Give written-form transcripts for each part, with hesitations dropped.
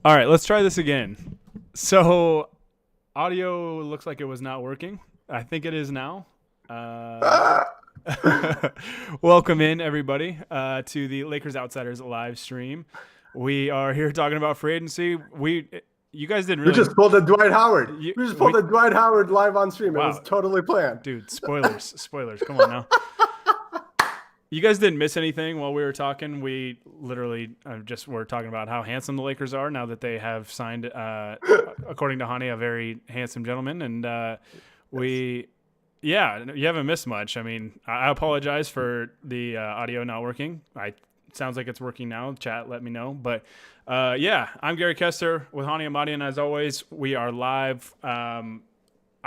All right, let's try this again. So, audio looks like it was not working. I think it is now. Welcome in, everybody, to the Lakers Outsiders live stream. We are here talking about free agency. You guys didn't We really. just pulled a Dwight Howard. You, We just pulled a Dwight Howard live on stream. It Wow. was totally planned. Dude, spoilers. Come on now. You guys didn't miss anything while we were talking. We literally just were talking about how handsome the Lakers are now that they have signed, according to Hani, a very handsome gentleman. And you haven't missed much. I mean, I apologize for the audio not working. It sounds like it's working now. Chat, let me know. But I'm Gary Kester with Hani Amadi, and as always, we are live.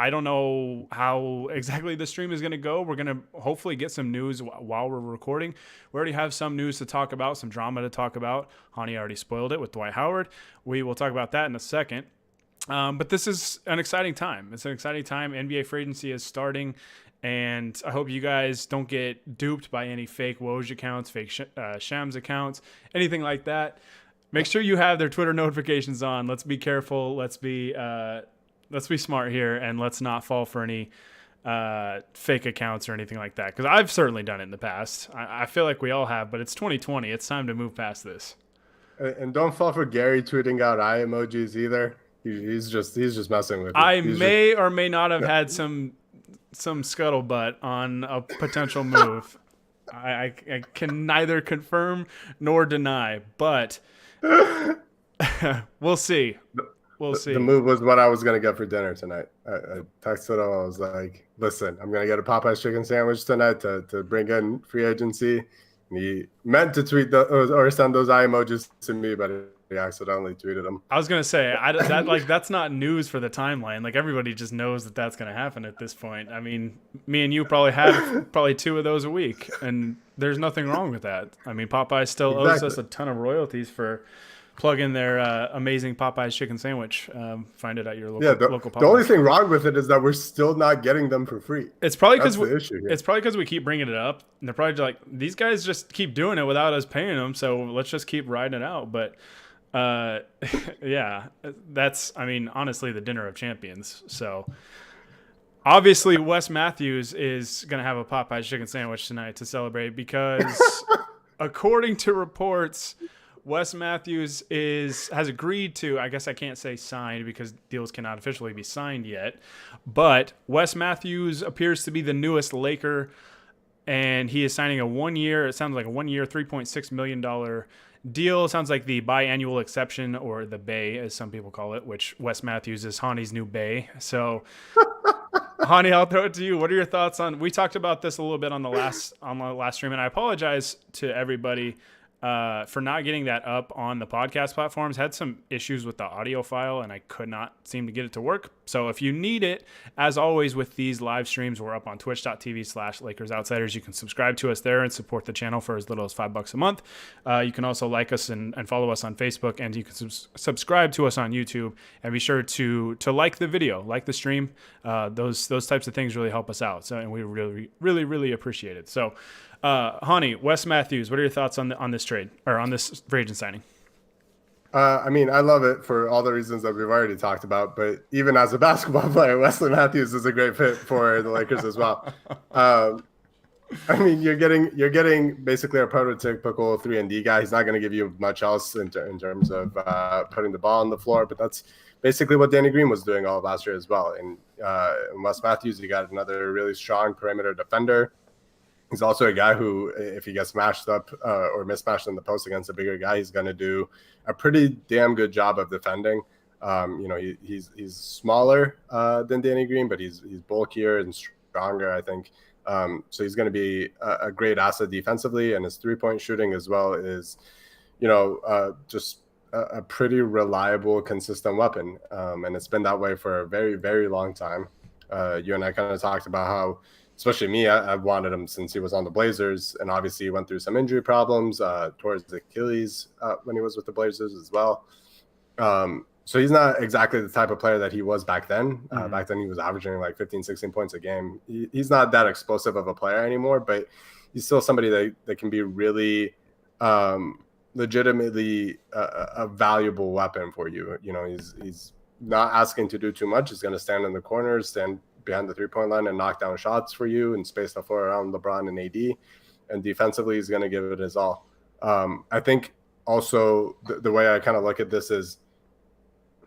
I don't know how exactly the stream is going to go. We're going to hopefully get some news while we're recording. We already have some news to talk about, some drama to talk about. Hani already spoiled it with Dwight Howard. We will talk about that in a second. But this is an exciting time. It's an exciting time. NBA free agency is starting, and I hope you guys don't get duped by any fake Woj accounts, fake Shams accounts, anything like that. Make sure you have their Twitter notifications on. Let's be careful. Let's be smart here, and let's not fall for any fake accounts or anything like that, because I've certainly done it in the past. I feel like we all have, but it's 2020. It's time to move past this. And don't fall for Gary tweeting out eye emojis either. He's just messing with you. I may or may not have had some scuttlebutt on a potential move. I can neither confirm nor deny, but we'll see. We'll see. The move was what I was going to get for dinner tonight. I texted him. I was like, listen, I'm going to get a Popeye's chicken sandwich tonight to bring in free agency. And he meant to tweet or send those eye emojis to me, but he accidentally tweeted them. I was going to say, that's not news for the timeline. Like, everybody just knows that that's going to happen at this point. I mean, me and you probably have two of those a week, and there's nothing wrong with that. I mean, Popeye still owes us a ton of royalties for plug in their amazing Popeye's chicken sandwich. Find it at your local Popeyes. The only thing wrong with it is that we're still not getting them for free. It's probably because we keep bringing it up, and they're probably like, these guys just keep doing it without us paying them, so let's just keep riding it out. But that's, I mean, honestly, the dinner of champions. So obviously Wes Matthews is going to have a Popeye's chicken sandwich tonight to celebrate, because according to reports, Wes Matthews has agreed to, I guess I can't say signed because deals cannot officially be signed yet, but Wes Matthews appears to be the newest Laker, and he is signing it sounds like a 1 year, $3.6 million deal. It sounds like the biannual exception, or the Bay, as some people call it, which Wes Matthews is Hani's new Bay. So, Hani, I'll throw it to you. What are your thoughts on? We talked about this a little bit on the last stream, and I apologize to everybody for not getting that up on the podcast platforms. Had some issues with the audio file, and I could not seem to get it to work. So if you need it, as always with these live streams, we're up on twitch.tv/LakersOutsiders. You can subscribe to us there and support the channel for as little as $5 a month. You can also like us and follow us on Facebook, and you can subscribe to us on YouTube, and be sure to like the video, like the stream. Those types of things really help us out. So, and we really appreciate it. So, Hani, Wes Matthews, what are your thoughts on this trade, or on this free agent signing? I mean, I love it for all the reasons that we've already talked about, but even as a basketball player, Wesley Matthews is a great fit for the Lakers as well. I mean, you're getting basically a prototypical 3-and-D guy. He's not going to give you much else in terms of putting the ball on the floor, but that's basically what Danny Green was doing all of last year as well. And in Wes Matthews, you got another really strong perimeter defender. He's also a guy who, if he gets matched up or mismatched in the post against a bigger guy, he's going to do a pretty damn good job of defending. He's smaller than Danny Green, but he's bulkier and stronger, I think. So he's going to be a great asset defensively, and his three-point shooting as well is, just a pretty reliable, consistent weapon. And it's been that way for a very, very long time. You and I kind of talked about how, especially me, I've wanted him since he was on the Blazers, and obviously he went through some injury problems towards Achilles when he was with the Blazers as well. So he's not exactly the type of player that he was back then. Back then he was averaging like 15, 16 points a game. He's not that explosive of a player anymore, but he's still somebody that can be really legitimately a valuable weapon for you. You know, he's not asking to do too much. He's going to stand in the corners, stand behind the 3-point line, and knock down shots for you and space the floor around LeBron and AD. And defensively, he's going to give it his all. I think also the way I kind of look at this is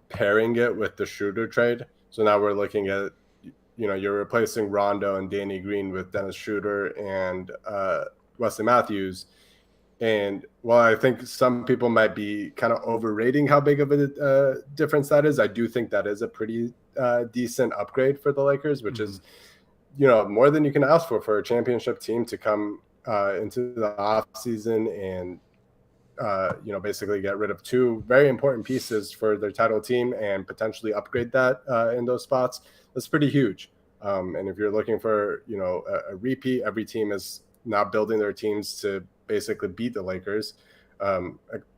pairing it with the Schroeder trade. So now we're looking at, you know, you're replacing Rondo and Danny Green with Dennis Schroeder and Wesley Matthews. And while I think some people might be kind of overrating how big of a difference that is, I do think that is a pretty decent upgrade for the Lakers, which is, you know, more than you can ask for a championship team to come into the offseason and, you know, basically get rid of two very important pieces for their title team and potentially upgrade that in those spots. That's pretty huge. And if you're looking for, you know, a repeat, every team is now building their teams to basically beat the Lakers,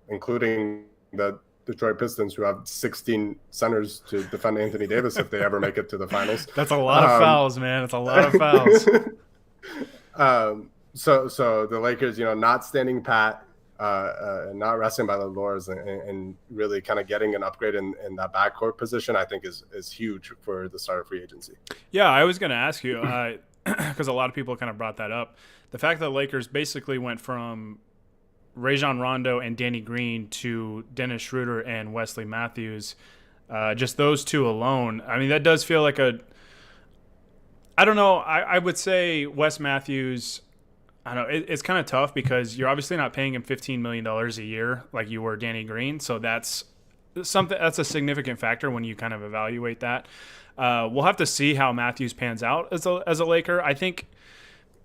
including the Detroit Pistons, who have 16 centers to defend Anthony Davis if they ever make it to the finals. That's a lot of fouls, man. It's a lot of fouls. So the Lakers, you know, not standing pat, and not resting by the laurels, and really kind of getting an upgrade in that backcourt position, I think is huge for the start of free agency. Yeah, I was going to ask you, because a lot of people kind of brought that up. The fact that the Lakers basically went from Rajon Rondo and Danny Green to Dennis Schroeder and Wesley Matthews, just those two alone, I mean, that does feel like I don't know, I would say Wes Matthews, I don't know, it's kind of tough because you're obviously not paying him $15 million a year like you were Danny Green, so that's a significant factor when you kind of evaluate that. We'll have to see how Matthews pans out as a Laker. I think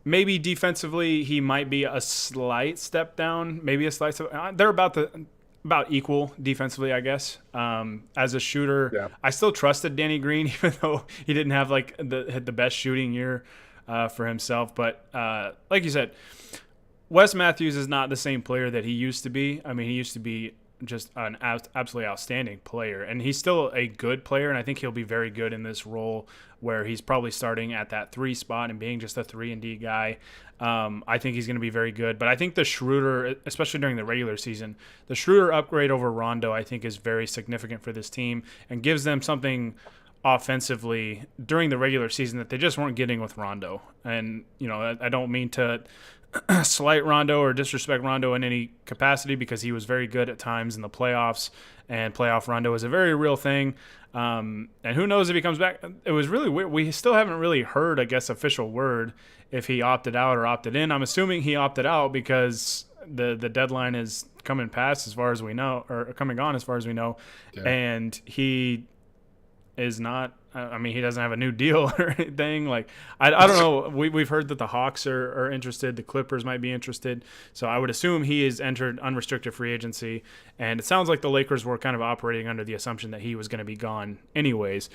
maybe defensively he might be a slight step down, maybe a slight step. They're about equal defensively, I guess. As a shooter, yeah. I still trusted Danny Green, even though he didn't have like the best shooting year for himself. But like you said, Wes Matthews is not the same player that he used to be. I mean, he used to be just an absolutely outstanding player, and he's still a good player, and I think he'll be very good in this role where he's probably starting at that 3 spot and being just a 3-and-D guy. I think he's going to be very good, but I think the Schroeder, especially during the regular season, the Schroeder upgrade over Rondo I think is very significant for this team and gives them something offensively during the regular season that they just weren't getting with Rondo. And, you know, I don't mean to slight Rondo or disrespect Rondo in any capacity, because he was very good at times in the playoffs, and playoff Rondo is a very real thing. And who knows if he comes back. It was really weird. We still haven't really heard, I guess, official word if he opted out or opted in. I'm assuming he opted out because the deadline is coming past as far as we know, or coming on as far as we know. Yeah. And he is not, I mean, he doesn't have a new deal or anything. Like, I don't know. We've heard that the Hawks are interested. The Clippers might be interested. So I would assume he has entered unrestricted free agency. And it sounds like the Lakers were kind of operating under the assumption that he was going to be gone anyways.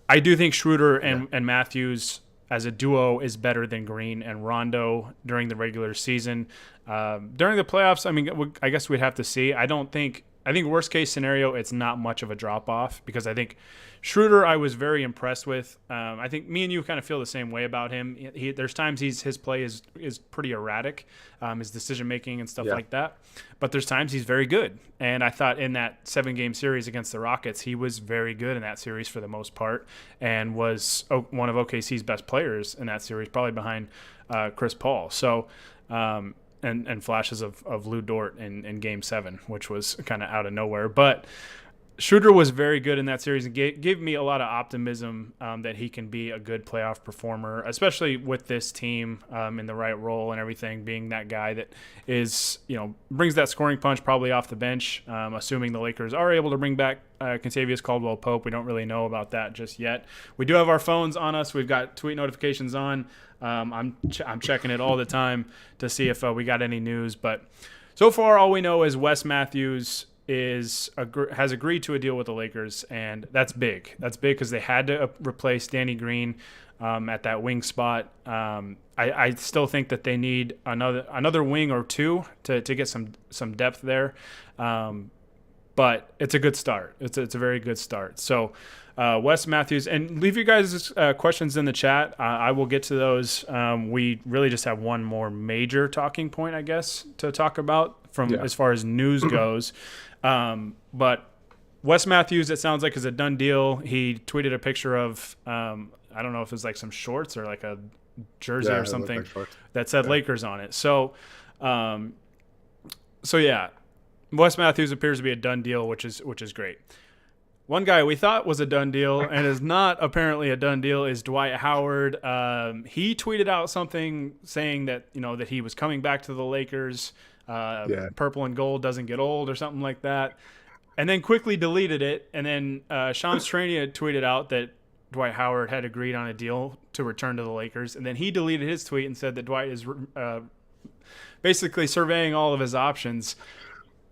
I do think Schroeder and Matthews as a duo is better than Green and Rondo during the regular season. During the playoffs, I mean, I guess we'd have to see. I think worst case scenario, it's not much of a drop off, because I think Schroeder I was very impressed with. I think me and you kind of feel the same way about him. There's times his play is pretty erratic, his decision making and stuff like that. But there's times he's very good. And I thought in that 7-game series against the Rockets, he was very good in that series for the most part, and was one of OKC's best players in that series, probably behind Chris Paul. So. And flashes of Lou Dort in Game 7, which was kind of out of nowhere. But Schroeder was very good in that series and gave me a lot of optimism that he can be a good playoff performer, especially with this team in the right role and everything, being that guy that is, you know, brings that scoring punch probably off the bench, assuming the Lakers are able to bring back Kentavious Caldwell-Pope. We don't really know about that just yet. We do have our phones on us. We've got tweet notifications on. I'm checking it all the time to see if we got any news. But so far, all we know is Wes Matthews has agreed to a deal with the Lakers, and that's big. That's big because they had to replace Danny Green at that wing spot. I still think that they need another wing or two to get some depth there. But it's a good start. It's a very good start. So Wes Matthews, and leave you guys questions in the chat. I will get to those. We really just have one more major talking point, I guess, to talk about from as far as news goes. But Wes Matthews, it sounds like, is a done deal. He tweeted a picture of I don't know if it was like some shorts or like a jersey or something that said Lakers on it. So yeah, Wes Matthews appears to be a done deal, which is great. One guy we thought was a done deal and is not apparently a done deal is Dwight Howard. He tweeted out something saying that, you know, that he was coming back to the Lakers. Purple and gold doesn't get old or something like that. And then quickly deleted it. And then Shams Charania tweeted out that Dwight Howard had agreed on a deal to return to the Lakers. And then he deleted his tweet and said that Dwight is basically surveying all of his options.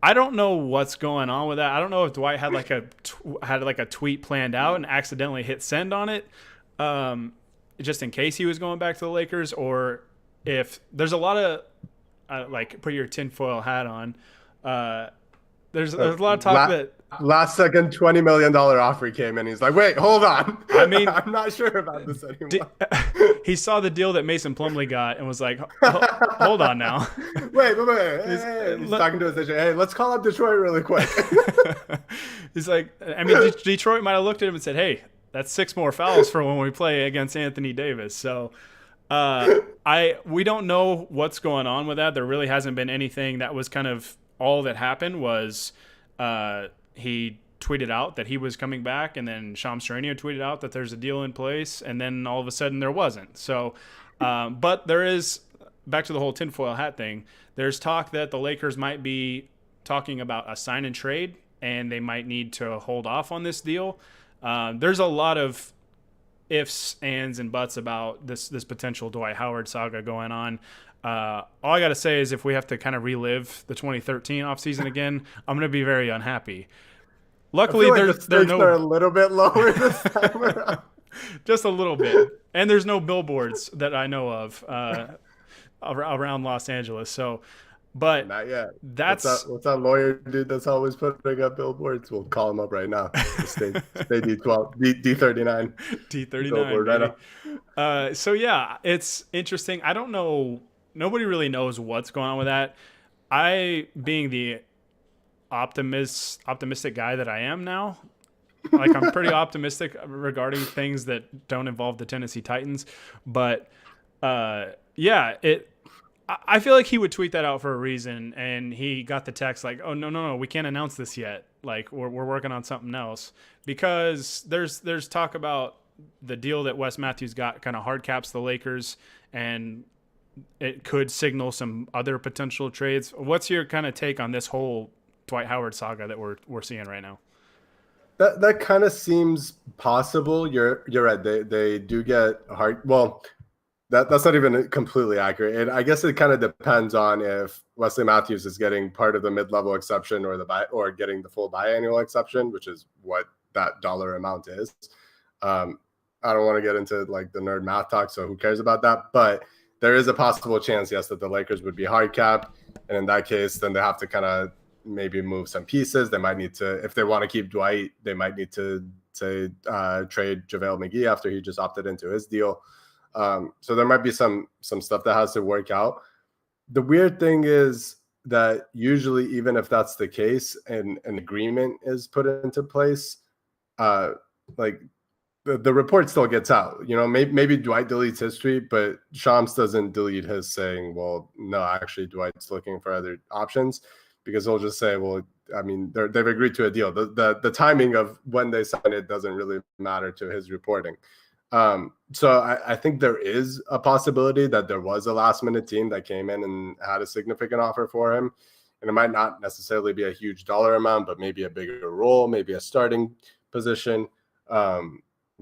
I don't know what's going on with that. I don't know if Dwight had like a tweet planned out and accidentally hit send on it, just in case he was going back to the Lakers, or if there's a lot of like put your tinfoil hat on. There's a lot of talk that last second $20 million offer came in. He's like, wait, hold on. I mean, I'm not sure about this anymore. He saw the deal that Mason Plumlee got and was like, hold on now. Wait. He's talking to his agent. Hey, let's call up Detroit really quick. He's like, I mean, Detroit might have looked at him and said, hey, that's 6 more fouls for when we play against Anthony Davis. So we don't know what's going on with that. There really hasn't been anything. That was kind of all that happened was he tweeted out that he was coming back, and then Shams Charania tweeted out that there's a deal in place, and then all of a sudden there wasn't. So, but there is, back to the whole tinfoil hat thing, there's talk that the Lakers might be talking about a sign and trade, and they might need to hold off on this deal. There's a lot of ifs, ands, and buts about this potential Dwight Howard saga going on. All I got to say is if we have to kind of relive the 2013 offseason again, I'm going to be very unhappy. Luckily, the stakes are a little bit lower this time around. Just a little bit. And there's no billboards that I know of around Los Angeles. So, but not yet. That's what's that lawyer dude that's always putting up billboards? We'll call him up right now. Stay D12, D39. D39. Right. So yeah, it's interesting. I don't know. Nobody really knows what's going on with that. I, being the optimistic guy that I am now, like I'm pretty optimistic regarding things that don't involve the Tennessee Titans. But I feel like he would tweet that out for a reason, and he got the text like, "Oh no, we can't announce this yet. Like we're working on something else," because there's talk about the deal that Wes Matthews got kind of hard caps the Lakers, and it could signal some other potential trades. What's your kind of take on this whole Dwight Howard saga that we're seeing right now? That kind of seems possible. You're right. They do get hard. Well, that's not even completely accurate. And I guess it kind of depends on if Wesley Matthews is getting part of the mid-level exception or getting the full biannual exception, which is what that dollar amount is. I don't want to get into like the nerd math talk, so who cares about that? But there is a possible chance, yes, that the Lakers would be hard capped. And in that case, then they have to kind of maybe move some pieces. They might need to, if they want to keep Dwight, they might need to trade JaVale McGee after he just opted into his deal. So there might be some stuff that has to work out. The weird thing is that usually, even if that's the case and an agreement is put into place, like the report still gets out. You know, maybe Dwight deletes his tweet, but Shams doesn't delete his saying, well, no, actually Dwight's looking for other options, because he'll just say, well, I mean, they've agreed to a deal. The timing of when they sign it doesn't really matter to his reporting. So I think there is a possibility that there was a last minute team that came in and had a significant offer for him. And it might not necessarily be a huge dollar amount, but maybe a bigger role, maybe a starting position.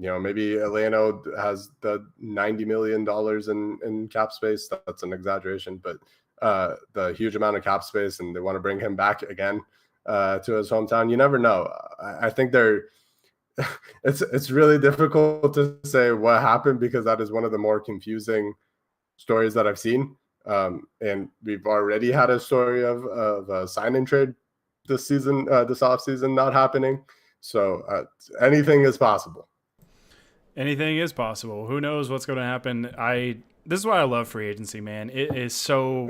You know, maybe Atlanta has the $90 million in cap space. That's an exaggeration, but the huge amount of cap space, and they want to bring him back again to his hometown. You never know. I think it's really difficult to say what happened, because that is one of the more confusing stories that I've seen. And we've already had a story of a sign and trade this off season not happening. So anything is possible. Anything is possible. Who knows what's going to happen? This is why I love free agency, man. It is so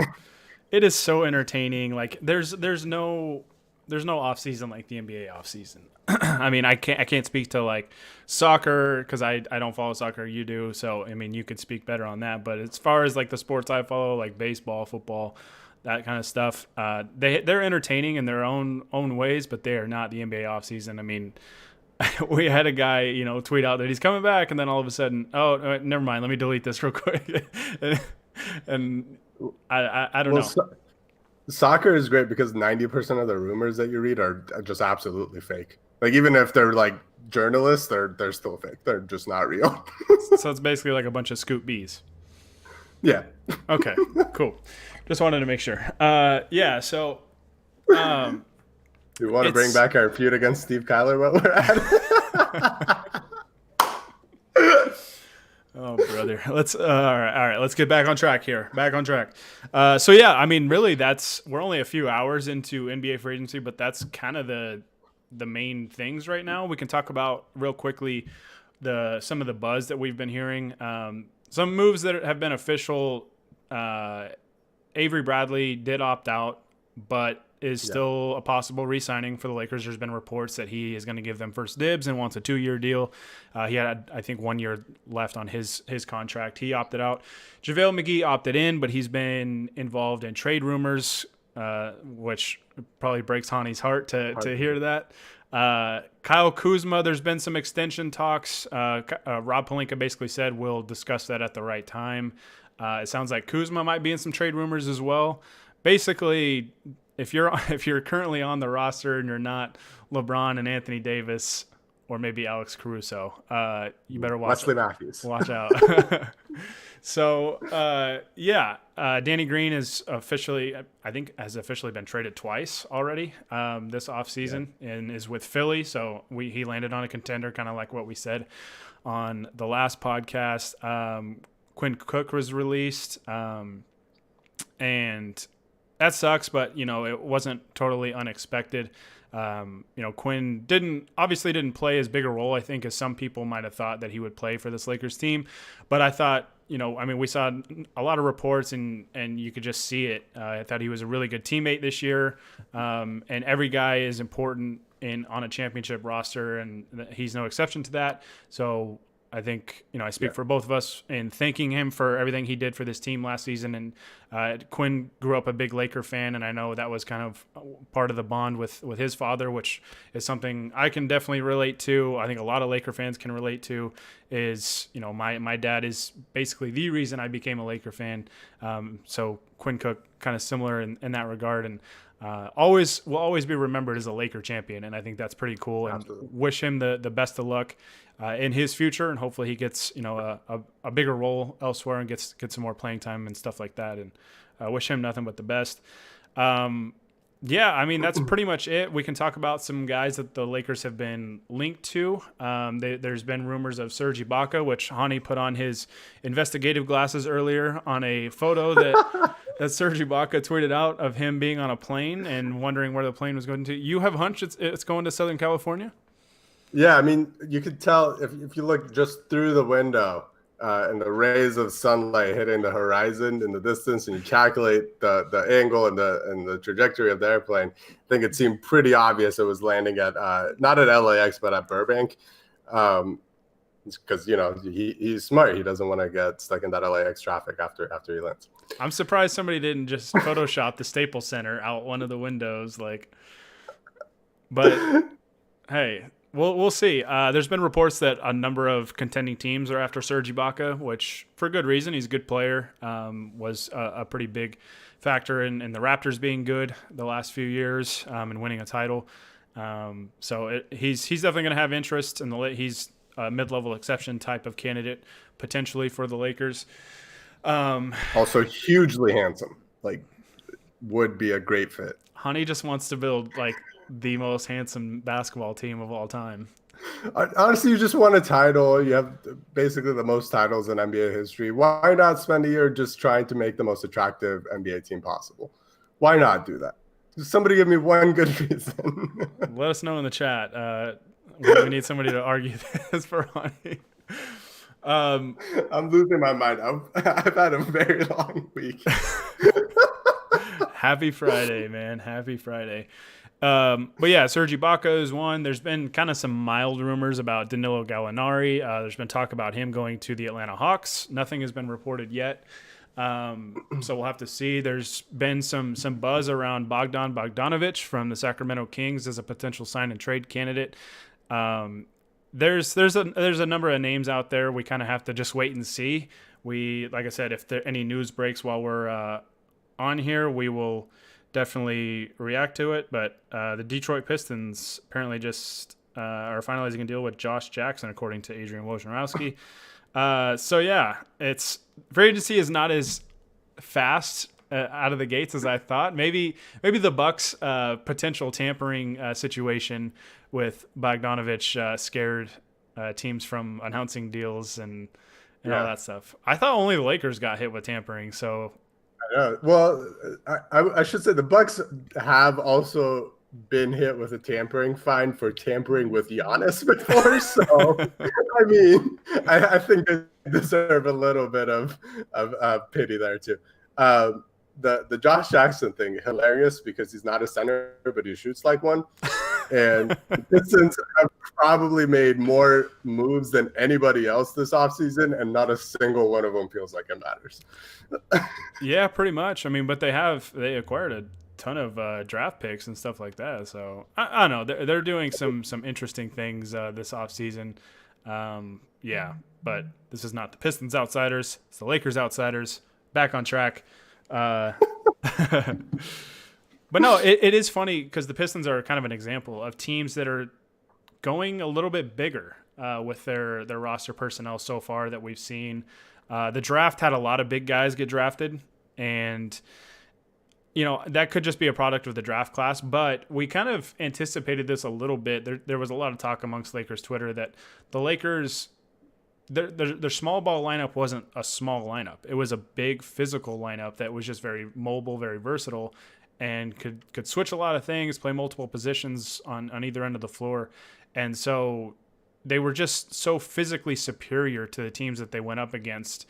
it is so entertaining. Like there's no off season like the NBA off season. I mean, I can't speak to like soccer because I don't follow soccer. You do, so I mean, you could speak better on that. But as far as like the sports I follow, like baseball, football, that kind of stuff, they're entertaining in their own ways, but they are not the NBA off season. I mean, we had a guy, tweet out that he's coming back, and then all of a sudden, oh, never mind, let me delete this real quick. and I don't know. Soccer is great because 90% of the rumors that you read are just absolutely fake. Like even if they're like journalists, they're still fake. They're just not real. So it's basically like a bunch of scoop bees. Yeah. Okay. Cool. Just wanted to make sure. Yeah. So. You want to bring back our feud against Steve Kyler while we're at it? Oh, brother. Let's all right. Let's get back on track here. So yeah, I mean, really, we're only a few hours into NBA free agency, but that's kind of the main things right now. We can talk about real quickly some of the buzz that we've been hearing. Some moves that have been official. Avery Bradley did opt out, but is still a possible re-signing for the Lakers. There's been reports that he is going to give them first dibs and wants a 2-year deal. He had, I think, 1 year left on his contract. He opted out. JaVale McGee opted in, but he's been involved in trade rumors, which probably breaks Hani's heart to hear that. Kyle Kuzma, there's been some extension talks. Rob Pelinka basically said we'll discuss that at the right time. It sounds like Kuzma might be in some trade rumors as well. Basically, if you're currently on the roster and you're not LeBron and Anthony Davis or maybe Alex Caruso, you better watch Matthews. Watch out. So, Danny Green is officially been traded twice already this offseason and is with Philly. So he landed on a contender, kind of like what we said on the last podcast. Quinn Cook was released, and that sucks, but it wasn't totally unexpected. Quinn didn't play as big a role, I think, as some people might have thought that he would play for this Lakers team. But I thought, we saw a lot of reports and you could just see it. I thought he was a really good teammate this year. And every guy is important on a championship roster, and he's no exception to that. So I think, I speak for both of us in thanking him for everything he did for this team last season. And Quinn grew up a big Laker fan, and I know that was kind of part of the bond with his father, which is something I can definitely relate to. I think a lot of Laker fans can relate to is, my dad is basically the reason I became a Laker fan. So Quinn Cook kind of similar in that regard. And will always be remembered as a Laker champion, and I think that's pretty cool. And wish him the best of luck in his future, and hopefully he gets a bigger role elsewhere and gets some more playing time and stuff like that. And wish him nothing but the best. That's pretty much it. We can talk about some guys that the Lakers have been linked to. There's been rumors of Serge Ibaka, which Hani put on his investigative glasses earlier on a photo that Serge Ibaka tweeted out of him being on a plane and wondering where the plane was going to. You have a hunch it's going to Southern California? Yeah, I mean, you could tell if you look just through the window and the rays of sunlight hitting the horizon in the distance, and you calculate the angle and the trajectory of the airplane, I think it seemed pretty obvious it was landing at not at LAX but at Burbank, because he's smart. He doesn't want to get stuck in that LAX traffic after he lands. I'm surprised somebody didn't just Photoshop the Staples Center out one of the windows, but hey. We'll see. There's been reports that a number of contending teams are after Serge Ibaka, which for good reason. He's a good player. Was a pretty big factor in the Raptors being good the last few years and winning a title. He's definitely going to have interest in he's a mid-level exception type of candidate potentially for the Lakers. Also hugely handsome. Would be a great fit. Honey just wants to build the most handsome basketball team of all time. Honestly, you just won a title. You have basically the most titles in NBA history. Why not spend a year just trying to make the most attractive NBA team possible? Why not do that? Somebody give me one good reason. Let us know in the chat. We need somebody to argue this for Honey. I'm losing my mind. I've had a very long week. Happy Friday, man. Happy Friday. But yeah, Serge Ibaka is one. There's been kind of some mild rumors about Danilo Gallinari. There's been talk about him going to the Atlanta Hawks. Nothing has been reported yet. So we'll have to see. There's been some buzz around Bogdanovic from the Sacramento Kings as a potential sign and trade candidate. There's a number of names out there. We kind of have to just wait and see. Like I said, if there any news breaks while we're on here, we will definitely react to it. But the Detroit Pistons apparently just are finalizing a deal with Josh Jackson, according to Adrian Wojnarowski. So yeah, it's free agency is not as fast out of the gates as I thought. Maybe the Bucks potential tampering situation with Bogdanovic scared teams from announcing deals and all that stuff. I thought only the Lakers got hit with tampering. So well, I should say the Bucks have also been hit with a tampering fine for tampering with Giannis before. So, I mean, I think they deserve a little bit of pity there too. The Josh Jackson thing, hilarious because he's not a center, but he shoots like one. And the Pistons have probably made more moves than anybody else this offseason, and not a single one of them feels like it matters. Yeah, pretty much. I mean, but they acquired a ton of draft picks and stuff like that. So I don't know. They're doing some interesting things this offseason. Yeah, but this is not the Pistons outsiders. It's the Lakers outsiders. Back on track. But no, it is funny because the Pistons are kind of an example of teams that are going a little bit bigger with their roster personnel so far that we've seen. The draft had a lot of big guys get drafted, and that could just be a product of the draft class, but we kind of anticipated this a little bit. There was a lot of talk amongst Lakers Twitter that the Lakers, their small ball lineup wasn't a small lineup. It was a big physical lineup that was just very mobile, very versatile, and could switch a lot of things, play multiple positions on either end of the floor. And so they were just so physically superior to the teams that they went up against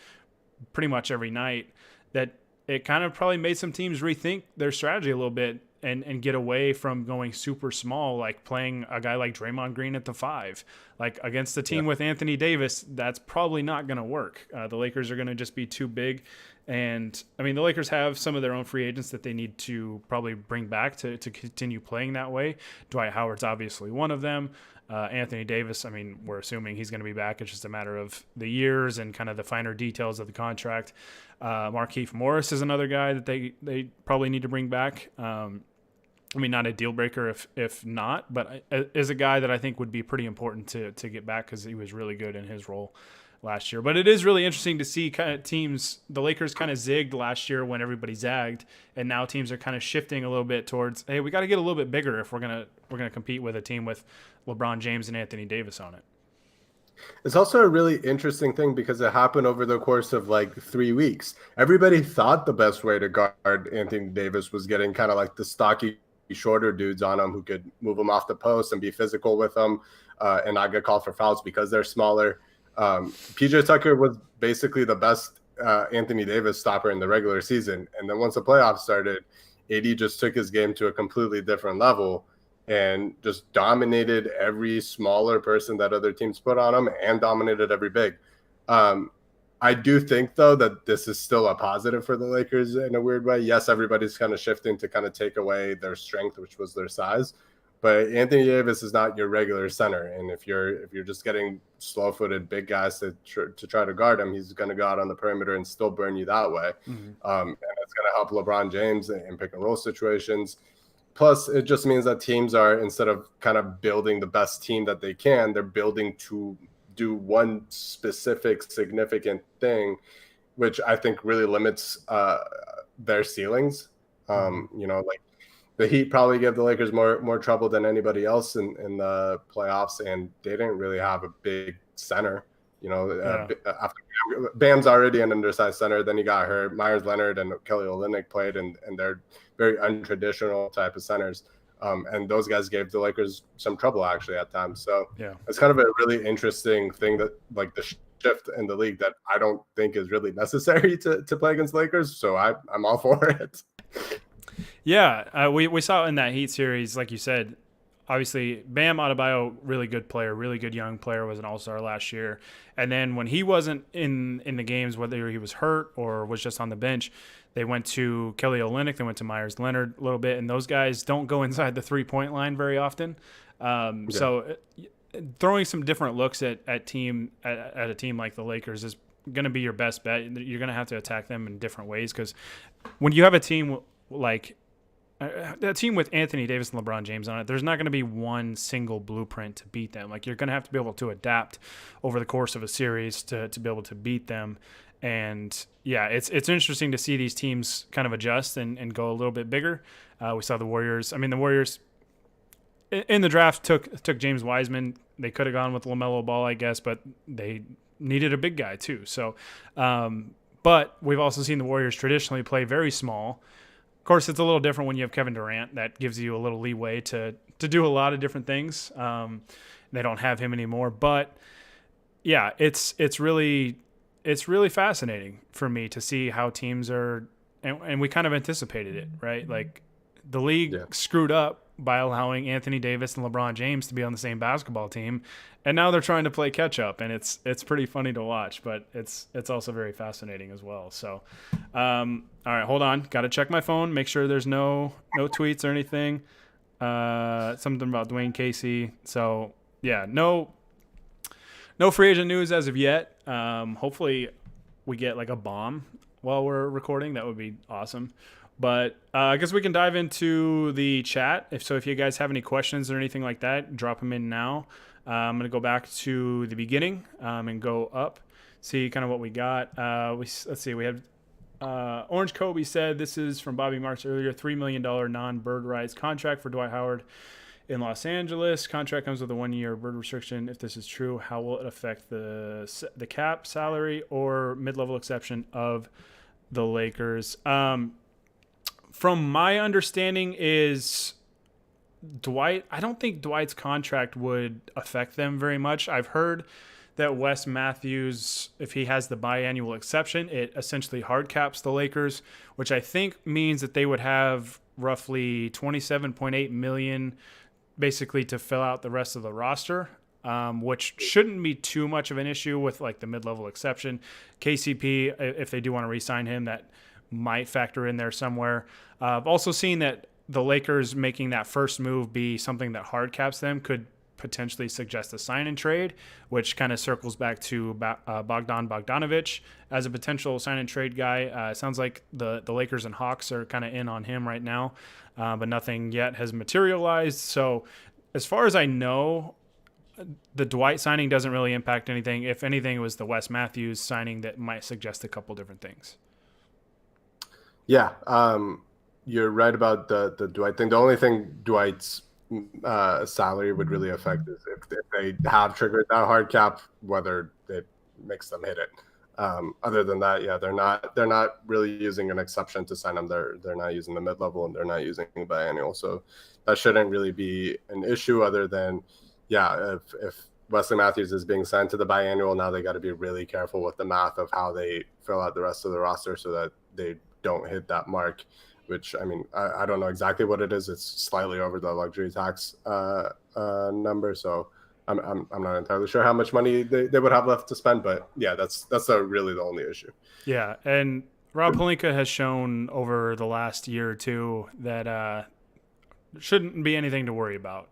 pretty much every night that it kind of probably made some teams rethink their strategy a little bit and get away from going super small, like playing a guy like Draymond Green at the 5. Like against the team with Anthony Davis, that's probably not going to work. The Lakers are going to just be too big. And, I mean, the Lakers have some of their own free agents that they need to probably bring back to continue playing that way. Dwight Howard's obviously one of them. Anthony Davis, I mean, we're assuming he's going to be back. It's just a matter of the years and kind of the finer details of the contract. Markieff Morris is another guy that they probably need to bring back. I mean, not a deal breaker if not, but is a guy that I think would be pretty important to get back because he was really good in his role last year. But it is really interesting to see kind of teams. The Lakers kind of zigged last year when everybody zagged, and now teams are kind of shifting a little bit towards, hey, we got to get a little bit bigger if we're gonna compete with a team with LeBron James and Anthony Davis on it. It's also a really interesting thing because it happened over the course of like 3 weeks. Everybody thought the best way to guard Anthony Davis was getting kind of like the stocky, shorter dudes on him who could move him off the post and be physical with them and not get called for fouls because they're smaller. PJ Tucker was basically the best Anthony Davis stopper in the regular season. And then once the playoffs started, AD just took his game to a completely different level and just dominated every smaller person that other teams put on him and dominated every big. I do think, though, that this is still a positive for the Lakers in a weird way. Yes, everybody's kind of shifting to kind of take away their strength, which was their size. But Anthony Davis is not your regular center. And if you're just getting slow-footed big guys to try to guard him, he's going to go out on the perimeter and still burn you that way. Mm-hmm. And it's going to help LeBron James in pick-and-roll situations. Plus, it just means that teams are, instead of kind of building the best team that they can, they're building to do one specific significant thing, which I think really limits their ceilings. Like the Heat probably give the Lakers more trouble than anybody else in the playoffs, and they didn't really have a big center. After Bam's already an undersized center, then he got hurt. Myers Leonard and Kelly Olynyk played, and they're very untraditional type of centers. And those guys gave the Lakers some trouble actually at times. So it's kind of a really interesting thing that like the shift in the league that I don't think is really necessary to play against Lakers. So I'm all for it. Yeah, we saw it in that Heat series, like you said. Obviously, Bam Adebayo, really good player, really good young player, was an All-Star last year. And then when he wasn't in the games, whether he was hurt or was just on the bench, they went to Kelly Olynyk, they went to Myers Leonard a little bit, and those guys don't go inside the three-point line very often. So throwing some different looks at a team like the Lakers is going to be your best bet. You're going to have to attack them in different ways, because when you have a team like a team with Anthony Davis and LeBron James on it, there's not going to be one single blueprint to beat them. Like, you're going to have to be able to adapt over the course of a series to be able to beat them. And yeah, it's interesting to see these teams kind of adjust and go a little bit bigger. We saw the Warriors. I mean, the Warriors in the draft took James Wiseman. They could have gone with LaMelo Ball, I guess, but they needed a big guy too. So, but we've also seen the Warriors traditionally play very small. Of course, it's a little different when you have Kevin Durant. That gives you a little leeway to do a lot of different things. They don't have him anymore, but yeah, it's really fascinating for me to see how teams are, and we kind of anticipated it, right? Like, the league screwed up by allowing Anthony Davis and LeBron James to be on the same basketball team, and now they're trying to play catch up, and it's pretty funny to watch, but it's also very fascinating as well. So, all right, hold on, got to check my phone, make sure there's no tweets or anything. Something about Dwayne Casey. So yeah, no free agent news as of yet. Hopefully we get like a bomb while we're recording. That would be awesome. But I guess we can dive into the chat. If you guys have any questions or anything like that, drop them in now. I'm going to go back to the beginning and go up, see kind of what we got. Let's see. We have Orange Kobe said, this is from Bobby Marks earlier, $3 million non-bird rights contract for Dwight Howard in Los Angeles. Contract comes with a 1-year bird restriction. If this is true, how will it affect the cap, salary, or mid-level exception of the Lakers? From my understanding is Dwight, I don't think Dwight's contract would affect them very much. I've heard that Wes Matthews, if he has the biannual exception, it essentially hard caps the Lakers, which I think means that they would have roughly $27.8 million basically to fill out the rest of the roster, which shouldn't be too much of an issue with like the mid-level exception. KCP, if they do want to re-sign him, that might factor in there somewhere. I've also seen that the Lakers making that first move be something that hard caps them could potentially suggest a sign and trade, which kind of circles back to Bogdanovic as a potential sign and trade guy. Sounds like the Lakers and Hawks are kind of in on him right now, but nothing yet has materialized. So as far as I know, the Dwight signing doesn't really impact anything. If anything, it was the Wes Matthews signing that might suggest a couple different things. Yeah, you're right about the Dwight thing. The only thing Dwight's salary would really affect is if they have triggered that hard cap, whether it makes them hit it. Other than that, yeah, they're not really using an exception to sign them. They're not using the mid-level, and they're not using biannual. So that shouldn't really be an issue. Other than, yeah, if Wesley Matthews is being signed to the biannual, now they got to be really careful with the math of how they fill out the rest of the roster so that they don't hit that mark, which, I mean, I don't know exactly what it is. It's slightly over the luxury tax number. So I'm not entirely sure how much money they would have left to spend, but yeah, that's really the only issue. Yeah. And Rob Pelinka has shown over the last year or two that shouldn't be anything to worry about.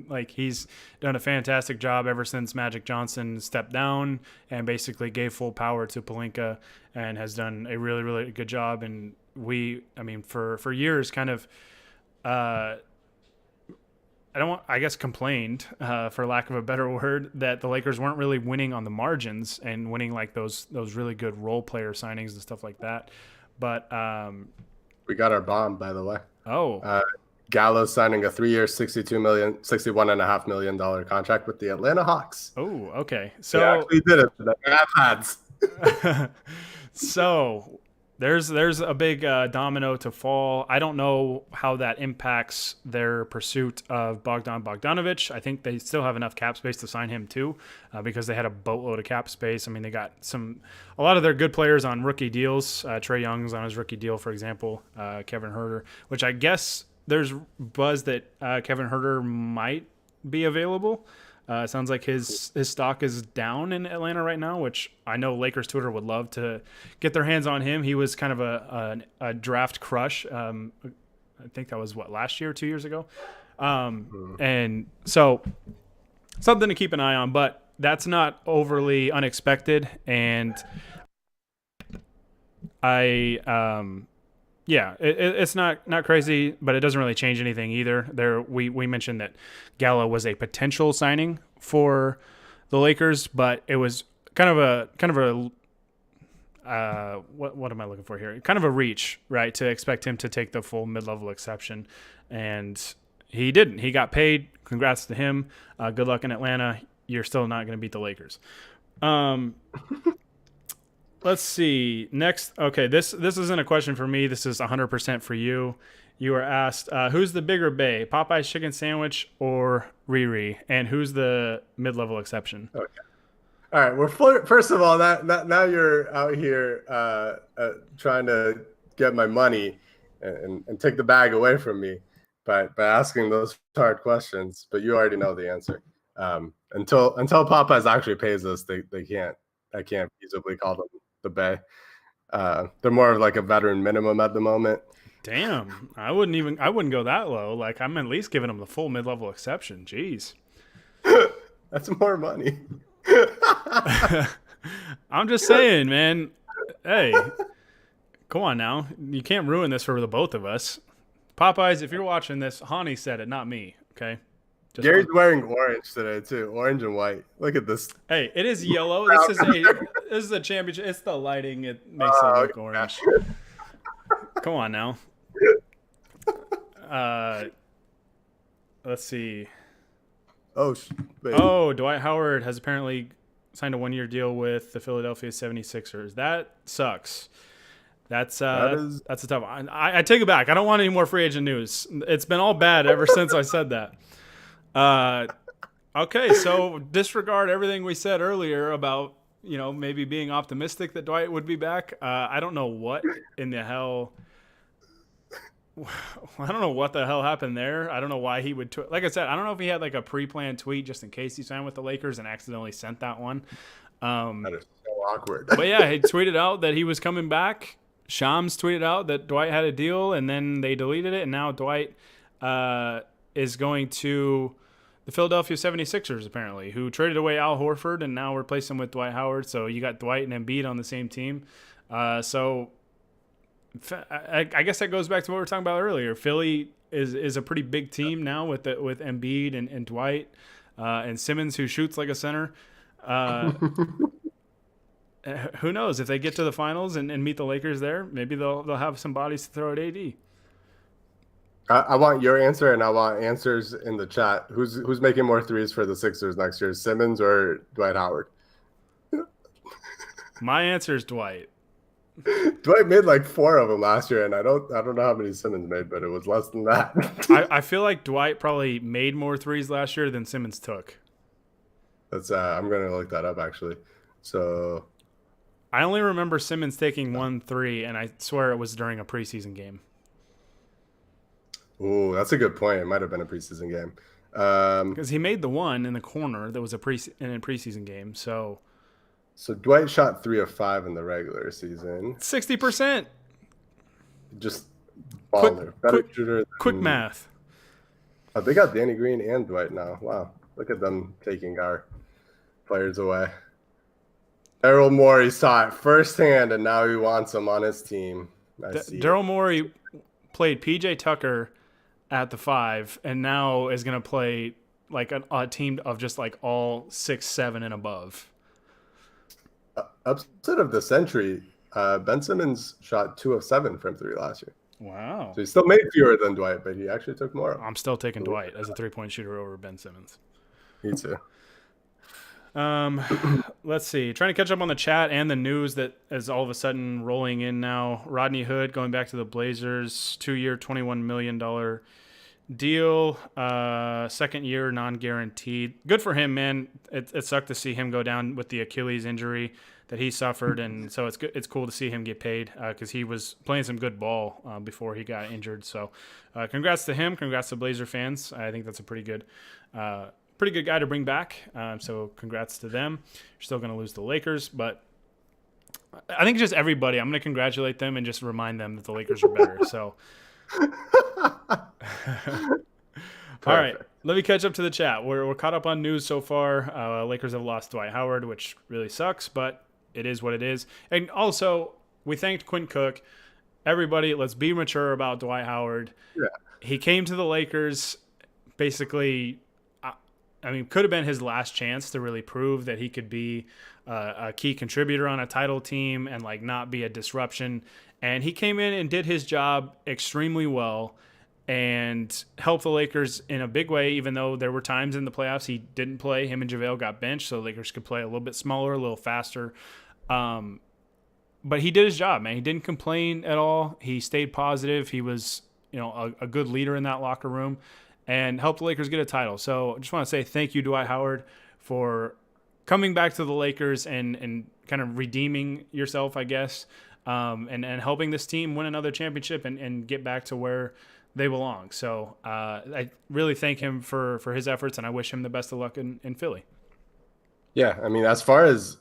Like, he's done a fantastic job ever since Magic Johnson stepped down and basically gave full power to Pelinka, and has done a really, really good job. And for years kind of, complained, for lack of a better word, that the Lakers weren't really winning on the margins and winning like those really good role player signings and stuff like that. But we got our bomb, by the way. Oh, Gallo signing a 3-year, $61.5 million contract with the Atlanta Hawks. Oh, okay. So he actually did it. The bad lads. So There's a big domino to fall. I don't know how that impacts their pursuit of Bogdanovic. I think they still have enough cap space to sign him too, because they had a boatload of cap space. I mean, they got a lot of their good players on rookie deals. Trae Young's on his rookie deal, for example. Kevin Huerter, which I guess there's buzz that Kevin Huerter might be available. It sounds like his stock is down in Atlanta right now, which I know Lakers Twitter would love to get their hands on him. He was kind of a draft crush. I think that was last year, 2 years ago. And so something to keep an eye on, but that's not overly unexpected. And it's not crazy, but it doesn't really change anything either. We mentioned that Gallo was a potential signing for the Lakers, but it was kind of a what am I looking for here? Kind of a reach, right? To expect him to take the full mid-level exception, and he didn't. He got paid. Congrats to him. Good luck in Atlanta. You're still not going to beat the Lakers. Let's see. Next, okay, this isn't a question for me. This is 100% for you. You were asked, who's the bigger bay, Popeye's chicken sandwich or Riri? And who's the mid-level exception? Okay. All right. Well, first of all, now you're out here trying to get my money and take the bag away from me by asking those hard questions. But you already know the answer. Until Popeyes actually pays us, I can't feasibly call them the Bay. They're more of like a veteran minimum at the moment. Damn, I wouldn't go that low. Like, I'm at least giving them the full mid-level exception. Jeez. That's more money. I'm just saying, man. Hey, come on now. You can't ruin this for the both of us. Popeyes, if you're watching this, Hani said it, not me. Okay. Gary's wearing orange today too, orange and white. Look at this. Hey, it is yellow. This is a championship. It's the lighting. It makes it look orange. Come on now. Let's see. Dwight Howard has apparently signed a 1-year deal with the Philadelphia 76ers. That sucks. That's a tough one. I take it back. I don't want any more free agent news. It's been all bad ever since I said that. Okay, so disregard everything we said earlier about, maybe being optimistic that Dwight would be back. I don't know what in the hell. I don't know what the hell happened there. I don't know why he would. Like I said, I don't know if he had like a pre-planned tweet just in case he signed with the Lakers and accidentally sent that one. That is so awkward. But yeah, he tweeted out that he was coming back. Shams tweeted out that Dwight had a deal, and then they deleted it, and now Dwight is going to the Philadelphia 76ers, apparently, who traded away Al Horford and now replaced him with Dwight Howard. So you got Dwight and Embiid on the same team. So I guess that goes back to what we were talking about earlier. Philly is a pretty big team now with Embiid and Dwight and Simmons, who shoots like a center. Who knows? If they get to the finals and meet the Lakers there, maybe they'll have some bodies to throw at AD. I want your answer, and I want answers in the chat. Who's making more threes for the Sixers next year, Simmons or Dwight Howard? My answer is Dwight. Dwight made like 4 of them last year, and I don't know how many Simmons made, but it was less than that. I feel like Dwight probably made more threes last year than Simmons took. That's I'm gonna look that up actually. So I only remember Simmons taking 1 3, and I swear it was during a preseason game. Oh, that's a good point. It might have been a preseason game. Because he made the one in the corner that was in a preseason game. So Dwight shot 3 of 5 in the regular season. 60%. Just baller. Better shooter. Quick math. Oh, they got Danny Green and Dwight now. Wow. Look at them taking our players away. Daryl Morey saw it firsthand, and now he wants them on his team. Daryl Morey played PJ Tucker at the 5, and now is going to play like a team of just like all 6, 7 and above. Upset of the century, Ben Simmons shot 2 of 7 from 3 last year. Wow. So he still made fewer than Dwight, but he actually took more. I'm still taking Dwight as a 3-point shooter over Ben Simmons. Me too. Let's see. Trying to catch up on the chat and the news that is all of a sudden rolling in now. Rodney Hood going back to the Blazers, 2-year, $21 million deal. Second year, non-guaranteed. Good for him, man. It sucked to see him go down with the Achilles injury that he suffered, and so it's good. It's cool to see him get paid because he was playing some good ball before he got injured. So, congrats to him. Congrats to Blazer fans. I think that's a pretty good guy to bring back. So congrats to them. You're still going to lose the Lakers, but I think just everybody, I'm going to congratulate them and just remind them that the Lakers are better. So, all right, let me catch up to the chat. We're caught up on news so far. Lakers have lost Dwight Howard, which really sucks, but it is what it is. And also, we thanked Quinn Cook. Everybody, let's be mature about Dwight Howard. Yeah. He came to the Lakers basically. I mean, could have been his last chance to really prove that he could be a key contributor on a title team and like not be a disruption. And he came in and did his job extremely well and helped the Lakers in a big way, even though there were times in the playoffs he didn't play. Him and JaVale got benched, so the Lakers could play a little bit smaller, a little faster. But he did his job, man. He didn't complain at all. He stayed positive. He was, a good leader in that locker room, and helped the Lakers get a title. So I just want to say thank you, Dwight Howard, for coming back to the Lakers and kind of redeeming yourself, I guess, and helping this team win another championship and get back to where they belong. So I really thank him for his efforts, and I wish him the best of luck in Philly. Yeah, I mean, as far as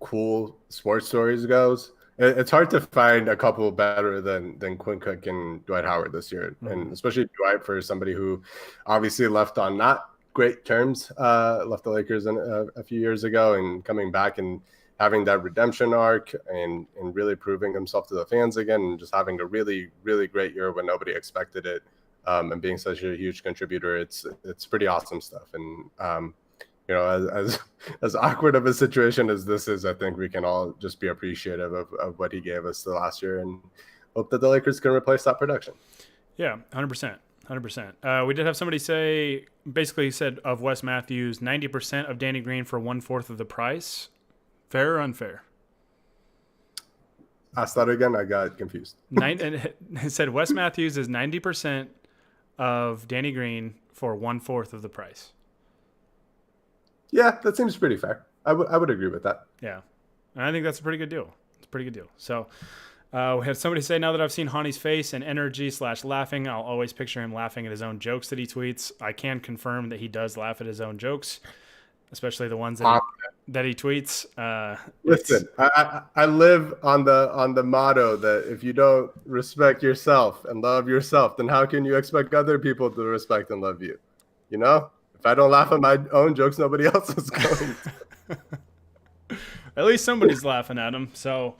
cool sports stories goes, it's hard to find a couple better than Quinn Cook and Dwight Howard this year. Mm-hmm. And especially Dwight, for somebody who obviously left on not great terms, left the Lakers a few years ago, and coming back and having that redemption arc and really proving himself to the fans again, and just having a really, really great year when nobody expected it, and being such a huge contributor. It's pretty awesome stuff. And as awkward of a situation as this is, I think we can all just be appreciative of what he gave us the last year and hope that the Lakers can replace that production. Yeah, 100%. 100%. We did have somebody say, basically said of Wes Matthews, 90% of Danny Green for 1/4 of the price. Fair or unfair? Ask that again. I got confused. And it said Wes Matthews is 90% of Danny Green for 1/4 of the price. Yeah, that seems pretty fair. I would agree with that. Yeah, and I think that's a pretty good deal. It's a pretty good deal. So we had somebody say, now that I've seen Hani's face and energy / laughing, I'll always picture him laughing at his own jokes that he tweets. I can confirm that he does laugh at his own jokes, especially the ones that he tweets. Listen, I live on the motto that if you don't respect yourself and love yourself, then how can you expect other people to respect and love you? If I don't laugh at my own jokes, nobody else is going to. At least somebody's laughing at them. So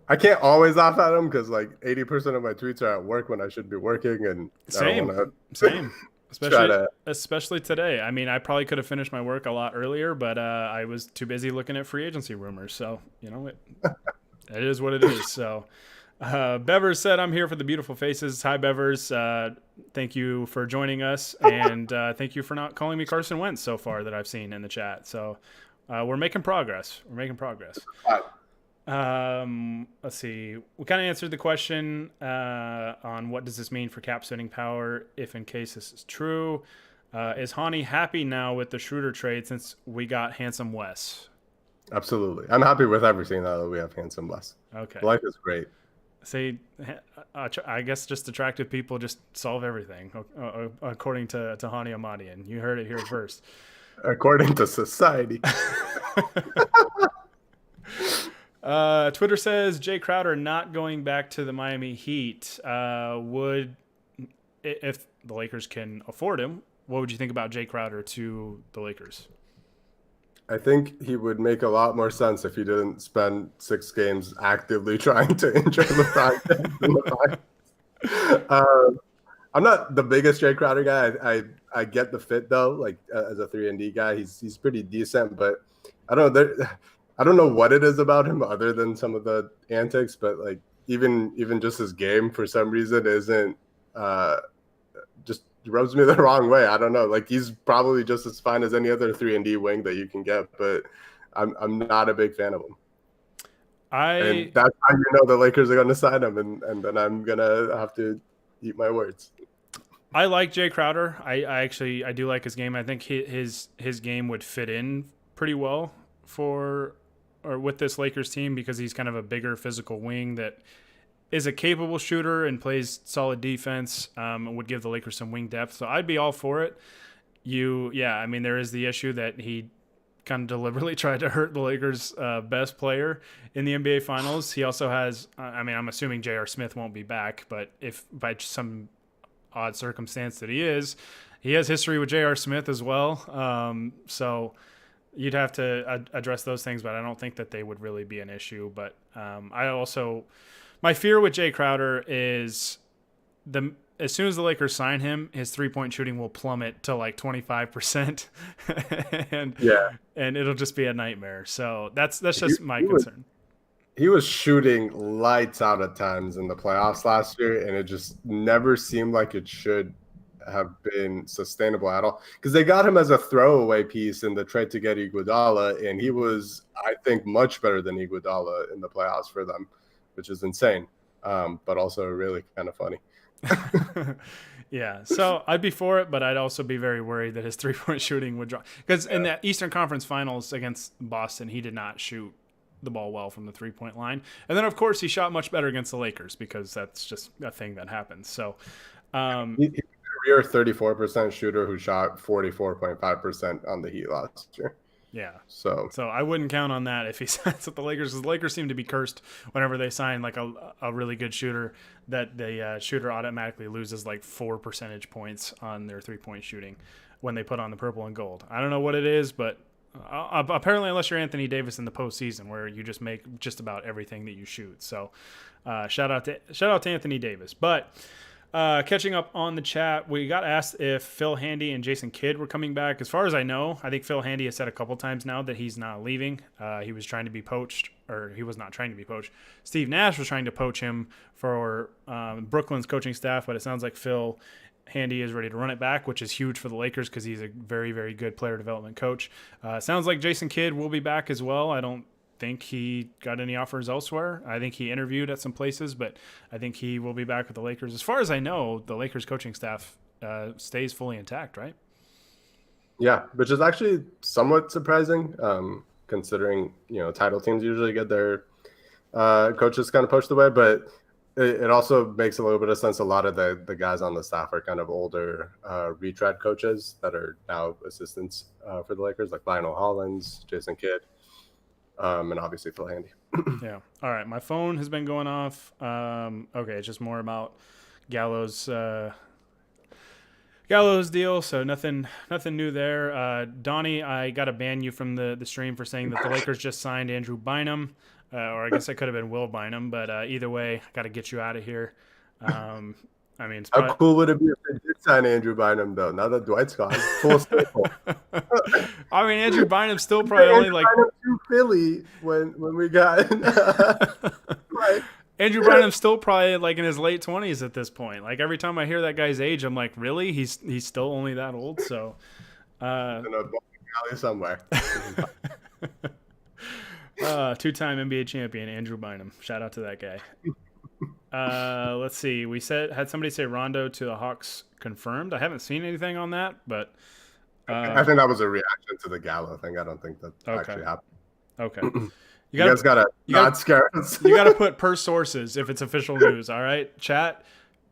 I can't always laugh at them because like 80% of my tweets are at work when I should be working. And same. Especially today. I mean, I probably could have finished my work a lot earlier, but I was too busy looking at free agency rumors. So, it is what it is. So Bevers said, I'm here for the beautiful faces. Hi, Bevers. Thank you for joining us. And thank you for not calling me Carson Wentz so far that I've seen in the chat. So we're making progress. Let's see. We kind of answered the question on what does this mean for cap setting power if in case this is true. Is Hani happy now with the Schroeder trade since we got handsome Wes? Absolutely. I'm happy with everything now that we have handsome Wes. Okay. Life is great. See, I guess just attractive people just solve everything, according to Hani Ahmadian. You heard it here first. According to society. Twitter says Jay Crowder not going back to the Miami Heat. If the Lakers can afford him, what would you think about Jay Crowder to the Lakers? I think he would make a lot more sense if he didn't spend 6 games actively trying to injure LeBron. I'm not the biggest Jay Crowder guy. I get the fit though. Like as a 3-and-D guy, he's pretty decent. But I don't know what it is about him other than some of the antics. But like even just his game for some reason isn't just rubs me the wrong way. I don't know. Like, he's probably just as fine as any other 3-and-D wing that you can get, but I'm not a big fan of him. And that's how you know the Lakers are going to sign him, and then I'm going to have to eat my words. I like Jay Crowder. I do like his game. I think his game would fit in pretty well with this Lakers team because he's kind of a bigger physical wing that is a capable shooter and plays solid defense, and would give the Lakers some wing depth. So I'd be all for it. I mean, there is the issue that he kind of deliberately tried to hurt the Lakers' best player in the NBA Finals. He also has, I'm assuming J.R. Smith won't be back, but if by some odd circumstance that he has history with J.R. Smith as well. So you'd have to address those things, but I don't think that they would really be an issue. But my fear with Jay Crowder is as soon as the Lakers sign him, his 3-point shooting will plummet to like 25%, and it'll just be a nightmare. So that's just my concern. He was shooting lights out at times in the playoffs last year, and it just never seemed like it should have been sustainable at all. Because they got him as a throwaway piece in the trade to get Iguodala, and he was, I think, much better than Iguodala in the playoffs for them, which is insane, but also really kind of funny. Yeah, so I'd be for it, but I'd also be very worried that his 3-point shooting would drop. Because in the Eastern Conference Finals against Boston, he did not shoot the ball well from the 3-point line. And then, of course, he shot much better against the Lakers because that's just a thing that happens. So he's a career 34% shooter who shot 44.5% on the Heat last year. Yeah. So I wouldn't count on that if he signs with the Lakers, because the Lakers seem to be cursed whenever they sign like a really good shooter, that the shooter automatically loses like 4 percentage points on their 3-point shooting when they put on the purple and gold. I don't know what it is, but apparently, unless you're Anthony Davis in the postseason, where you just make just about everything that you shoot. So shout out to Anthony Davis. But catching up on the chat, we got asked if Phil Handy and Jason Kidd were coming back. As far as I know, I think Phil Handy has said a couple times now that he's not leaving. He was trying to be poached, or he was not trying to be poached. Steve Nash was trying to poach him for Brooklyn's coaching staff, but it sounds like Phil Handy is ready to run it back, which is huge for the Lakers because he's a very, very good player development coach. Sounds like Jason Kidd will be back as well. I don't think he got any offers elsewhere. I think he interviewed at some places, but I think he will be back with the Lakers. As far as I know, the Lakers coaching staff stays fully intact, right? Yeah, which is actually somewhat surprising, considering title teams usually get their coaches kind of poached away, but it also makes a little bit of sense. A lot of the guys on the staff are kind of older retread coaches that are now assistants for the Lakers, like Lionel Hollins, Jason Kidd, and obviously Phil Handy. Yeah. All right. My phone has been going off. Okay. It's just more about Gallo's deal. So nothing new there. Donnie, I got to ban you from the stream for saying that the Lakers just signed Andrew Bynum. Or I guess it could have been Will Bynum, but either way, I got to get you out of here. It's how cool would it be if they did sign Andrew Bynum, though? Now that Dwight's gone, full circle. Andrew Bynum's still probably only like to Philly when we got. Right. Andrew Bynum's still probably like in his late 20s at this point. Like every time I hear that guy's age, I'm like, really? He's still only that old? So, in a bowling alley somewhere. Two-time NBA champion Andrew Bynum. Shout out to that guy. Let's see. We had somebody say Rondo to the Hawks confirmed. I haven't seen anything on that, but I think that was a reaction to the Gallo thing. I don't think that actually happened. Okay. You guys gotta not scare us. You gotta put per sources if it's official news. All right, chat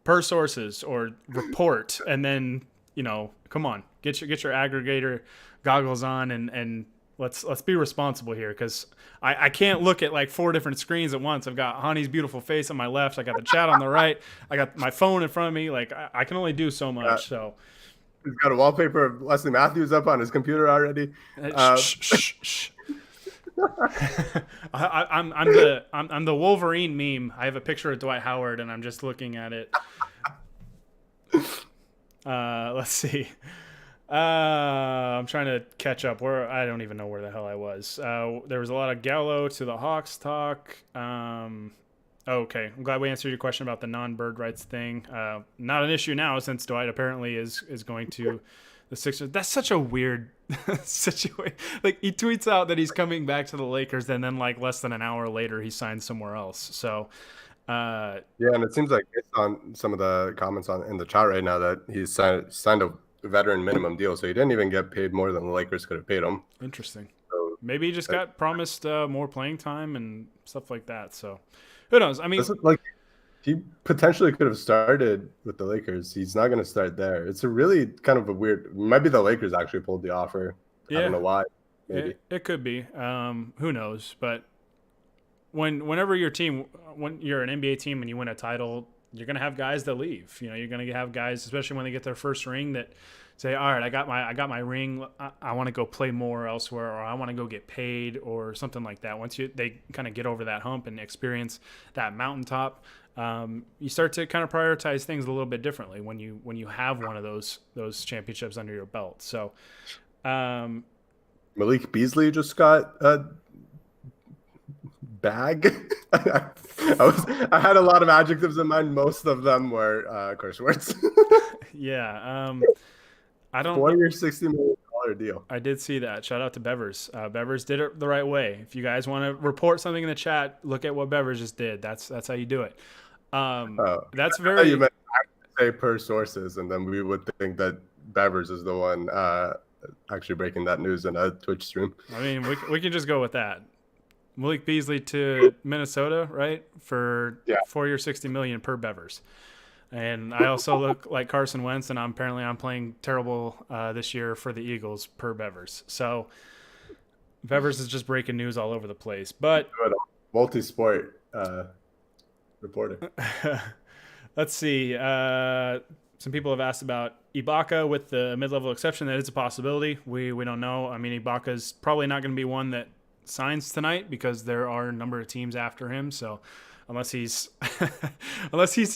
per sources or report, and then come on, get your aggregator goggles on and let's be responsible here, because I can't look at like 4 different screens at once. I've got Honey's beautiful face on my left. I got the chat on the right. I got my phone in front of me. Like I can only do so much. So he's got a wallpaper of Wesley Matthews up on his computer already. Shh. I'm the Wolverine meme. I have a picture of Dwight Howard and I'm just looking at it. Let's see. I'm trying to catch up. I don't even know where the hell I was. There was a lot of Gallo to the Hawks talk. Okay, I'm glad we answered your question about the non-bird rights thing. Not an issue now since Dwight apparently is going to the Sixers. That's such a weird situation. Like he tweets out that he's coming back to the Lakers, and then like less than an hour later he signs somewhere else. So Yeah, and it seems like based on some of the comments in the chat right now that he's signed a veteran minimum deal, so he didn't even get paid more than the Lakers could have paid him. Interesting. So maybe he just got promised more playing time and stuff like that. So who knows? I mean, like he potentially could have started with the Lakers. He's not going to start there. It's a really kind of a weird. Might be the Lakers actually pulled the offer. Yeah, I don't know why. Maybe it could be. Who knows? But whenever your team, when you're an NBA team and you win a title, you're gonna have guys that leave. You know, you're gonna have guys, especially when they get their first ring, that say, "All right, I got my ring. I want to go play more elsewhere, or I want to go get paid, or something like that." Once they kind of get over that hump and experience that mountaintop, you start to kind of prioritize things a little bit differently when you have one of those championships under your belt. So, Malik Beasley just got a bag. I had a lot of adjectives in mind. Most of them were curse words. Yeah. I don't. 4-year, $60 million deal. I did see that. Shout out to Bevers. Bevers did it the right way. If you guys want to report something in the chat, look at what Bevers just did. That's how you do it. That's very. You meant say per sources, and then we would think that Bevers is the one actually breaking that news in a Twitch stream. I mean, we can just go with that. Malik Beasley to Minnesota, right? For 4-year, $60 million per Bevers. And I also look like Carson Wentz, and I'm playing terrible this year for the Eagles per Bevers. So Bevers is just breaking news all over the place. But multi-sport reporter. Let's see. Some people have asked about Ibaka with the mid-level exception. That is a possibility. We don't know. I mean, Ibaka's probably not going to be one that signs tonight because there are a number of teams after him. So unless he's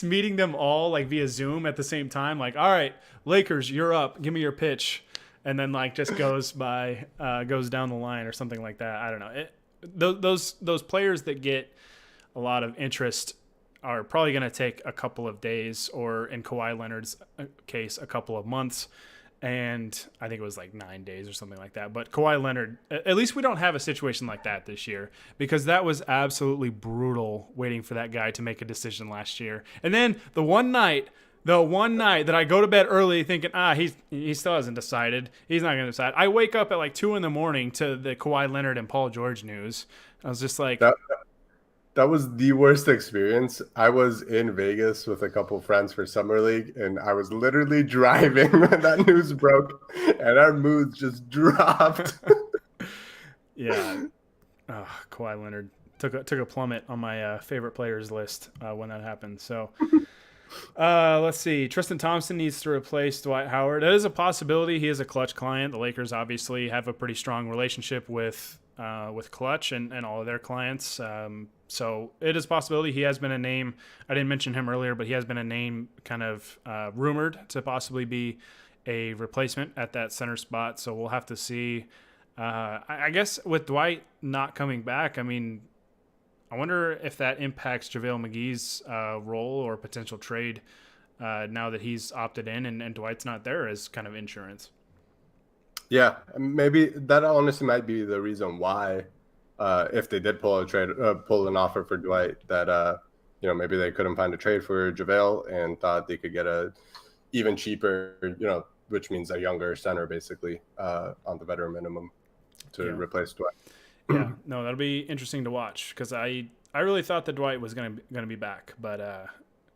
meeting them all like via Zoom at the same time, like, all right, Lakers, you're up, give me your pitch, and then like just goes down the line or something like that. I don't know. Those players that get a lot of interest are probably going to take a couple of days, or in Kawhi Leonard's case, a couple of months. And I think it was like 9 days or something like that. But Kawhi Leonard, at least we don't have a situation like that this year, because that was absolutely brutal waiting for that guy to make a decision last year. And then the one night that I go to bed early thinking, he still hasn't decided. He's not going to decide. I wake up at like 2 a.m. to the Kawhi Leonard and Paul George news. I was just like... That was the worst experience. I was in Vegas with a couple friends for Summer League, and I was literally driving when that news broke, and our moods just dropped. Yeah. Kawhi Leonard took a plummet on my favorite players list when that happened. So let's see. Tristan Thompson needs to replace Dwight Howard. That is a possibility. He is a Clutch client. The Lakers obviously have a pretty strong relationship with Clutch and all of their clients. So it is a possibility. He has been a name. I didn't mention him earlier, but he has been a name kind of rumored to possibly be a replacement at that center spot. So we'll have to see. I guess with Dwight not coming back, I mean, I wonder if that impacts JaVale McGee's role or potential trade now that he's opted in and Dwight's not there as kind of insurance. Yeah, maybe that honestly might be the reason why, if they did pull an offer for Dwight, that maybe they couldn't find a trade for JaVale and thought they could get a even cheaper, which means a younger center basically on the veteran minimum to replace Dwight. Yeah, no, that'll be interesting to watch because I really thought that Dwight was gonna be back, but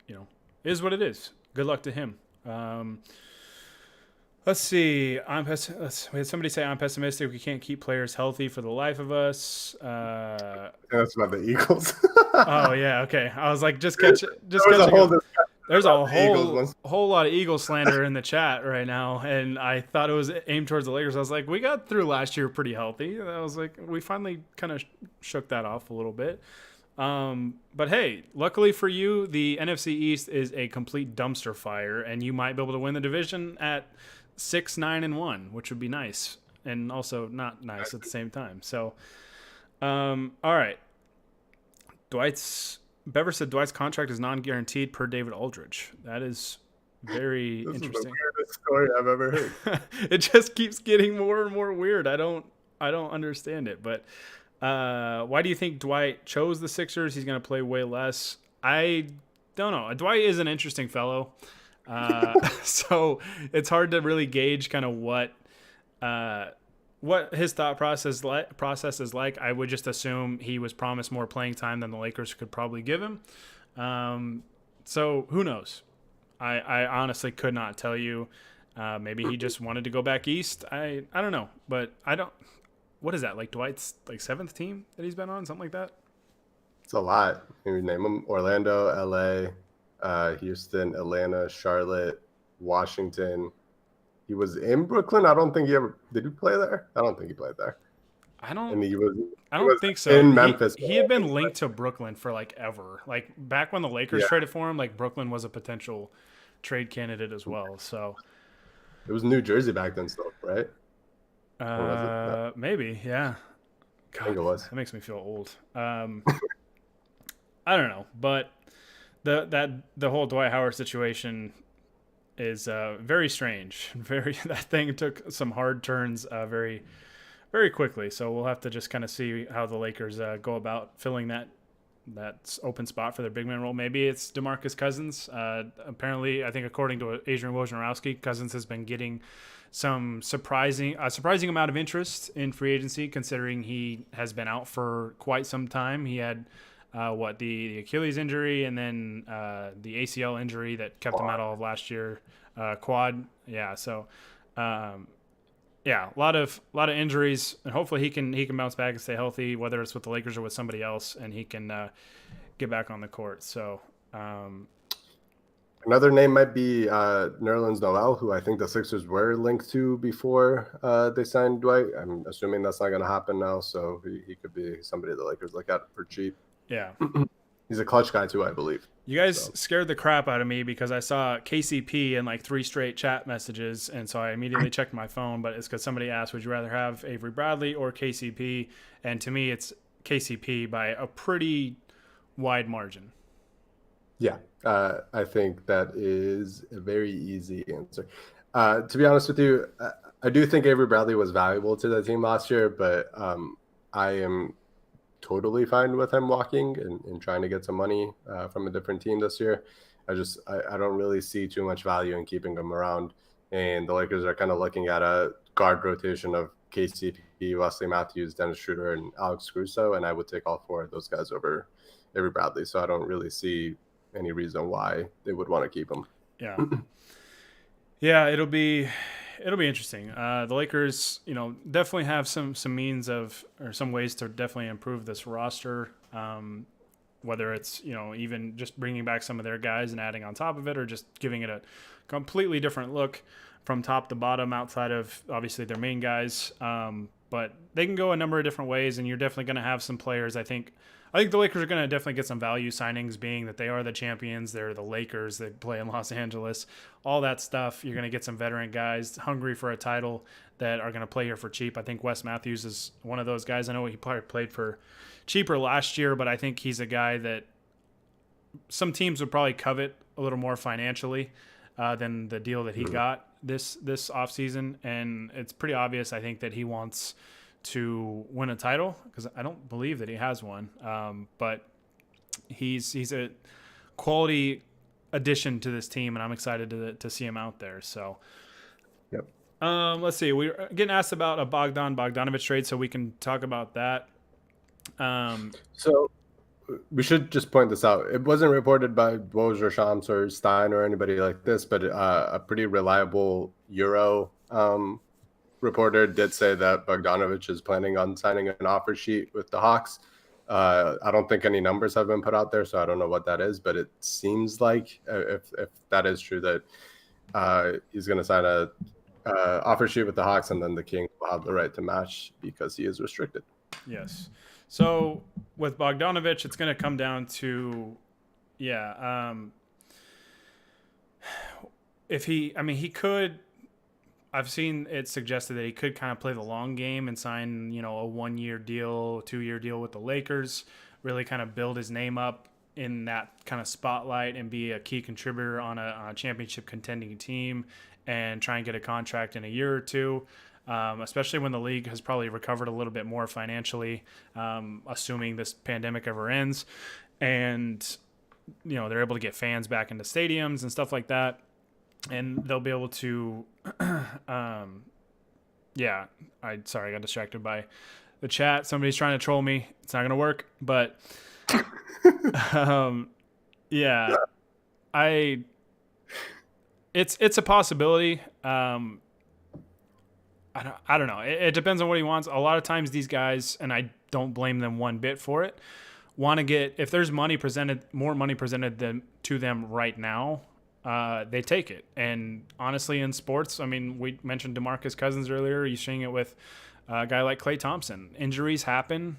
it is what it is. Good luck to him. Let's see. We had somebody say I'm pessimistic. We can't keep players healthy for the life of us. That's about the Eagles. Oh yeah, okay. I was like, just catching. There's a whole lot of Eagle slander in the chat right now, and I thought it was aimed towards the Lakers. I was like, we got through last year pretty healthy. I was like, we finally kind of shook that off a little bit. But hey, luckily for you, the NFC East is a complete dumpster fire, and you might be able to win the division at 6-9-1, which would be nice, and also not nice at the same time. So, all right, Dwight's Bever said Dwight's contract is non-guaranteed per David Aldridge. That is very This interesting. is the weirdest story I've ever heard. It just keeps getting more and more weird. I don't understand it. But why do you think Dwight chose the Sixers? He's going to play way less. I don't know. Dwight is an interesting fellow. So it's hard to really gauge kind of what his thought process is like. I would just assume he was promised more playing time than the Lakers could probably give him. So who knows? I honestly could not tell you. Maybe he just wanted to go back east. I don't know, but I don't. What is that, like Dwight's like 7th team that he's been on, something like that? It's a lot. Can we name them? Orlando, LA, Houston, Atlanta, Charlotte, Washington. He was in Brooklyn. I don't think he ever did. He play there? I don't think he played there. I don't And he was think so. in Memphis. He had been linked to Brooklyn for like ever. Like back when the Lakers traded for him, like Brooklyn was a potential trade candidate as well. So it was New Jersey back then still, right? Maybe, yeah. God, I think it was. That makes me feel old. I don't know, but the whole Dwight Howard situation is very strange. That thing took some hard turns very, very quickly. So we'll have to just kind of see how the Lakers go about filling that open spot for their big man role. Maybe it's DeMarcus Cousins. Apparently, I think according to Adrian Wojnarowski, Cousins has been getting some surprising amount of interest in free agency, considering he has been out for quite some time. He had the Achilles injury and then the ACL injury that kept him out all of last year. Quad, yeah. So, a lot of injuries, and hopefully he can bounce back and stay healthy, whether it's with the Lakers or with somebody else, and he can get back on the court. So. Another name might be Nerlens Noel, who I think the Sixers were linked to before they signed Dwight. I'm assuming that's not going to happen now, so he could be somebody the Lakers look at for cheap. Yeah. He's a clutch guy too, I believe. You guys scared the crap out of me because I saw KCP in like 3 straight chat messages, and so I immediately checked my phone, but it's because somebody asked, would you rather have Avery Bradley or KCP? And to me, it's KCP by a pretty wide margin. Yeah, I think that is a very easy answer. To be honest with you, I do think Avery Bradley was valuable to the team last year, but I am totally fine with him walking and trying to get some money from a different team this year. I don't really see too much value in keeping him around. And the Lakers are kind of looking at a guard rotation of KCP, Wesley Matthews, Dennis Schroeder, and Alex Caruso, and I would take all 4 of those guys over Avery Bradley. So I don't really see any reason why they would want to keep him. Yeah. Yeah, it'll be interesting. The Lakers, definitely have some means of, or some ways to definitely improve this roster. Whether it's, even just bringing back some of their guys and adding on top of it, or just giving it a completely different look from top to bottom outside of obviously their main guys. But they can go a number of different ways, and you're definitely going to have some players. I think the Lakers are going to definitely get some value signings, being that they are the champions. They're the Lakers. They play in Los Angeles. All that stuff. You're going to get some veteran guys hungry for a title that are going to play here for cheap. I think Wes Matthews is one of those guys. I know he probably played for cheaper last year, but I think he's a guy that some teams would probably covet a little more financially than the deal that he got this offseason. And it's pretty obvious, I think, that he wants to win a title, because I don't believe that he has one. But he's a quality addition to this team, and I'm excited to see him out there. So, yep. Let's see. We're getting asked about a Bogdanovic trade, so we can talk about that. So we should just point this out. It wasn't reported by Woj or Shams or Stein or anybody like this, but a pretty reliable Euro reporter did say that Bogdanovic is planning on signing an offer sheet with the Hawks. I don't think any numbers have been put out there, so I don't know what that is, but it seems like if that is true, that he's going to sign a offer sheet with the Hawks, and then the Kings will have the right to match because he is restricted. Yes. So with Bogdanovic, it's going to come down to, if he could. I've seen it suggested that he could kind of play the long game and sign, a 1-year deal, 2-year deal with the Lakers, really kind of build his name up in that kind of spotlight and be a key contributor on a championship contending team and try and get a contract in a year or two, especially when the league has probably recovered a little bit more financially, assuming this pandemic ever ends. And, they're able to get fans back into stadiums and stuff like that. And they'll be able to, I got distracted by the chat. Somebody's trying to troll me. It's not going to work, but, it's a possibility. I don't know. It depends on what he wants. A lot of times these guys, and I don't blame them one bit for it, want to get, if there's more money presented to them right now, they take it. And honestly, in sports, I mean, we mentioned DeMarcus Cousins earlier. You're seeing it with a guy like Klay Thompson. Injuries happen.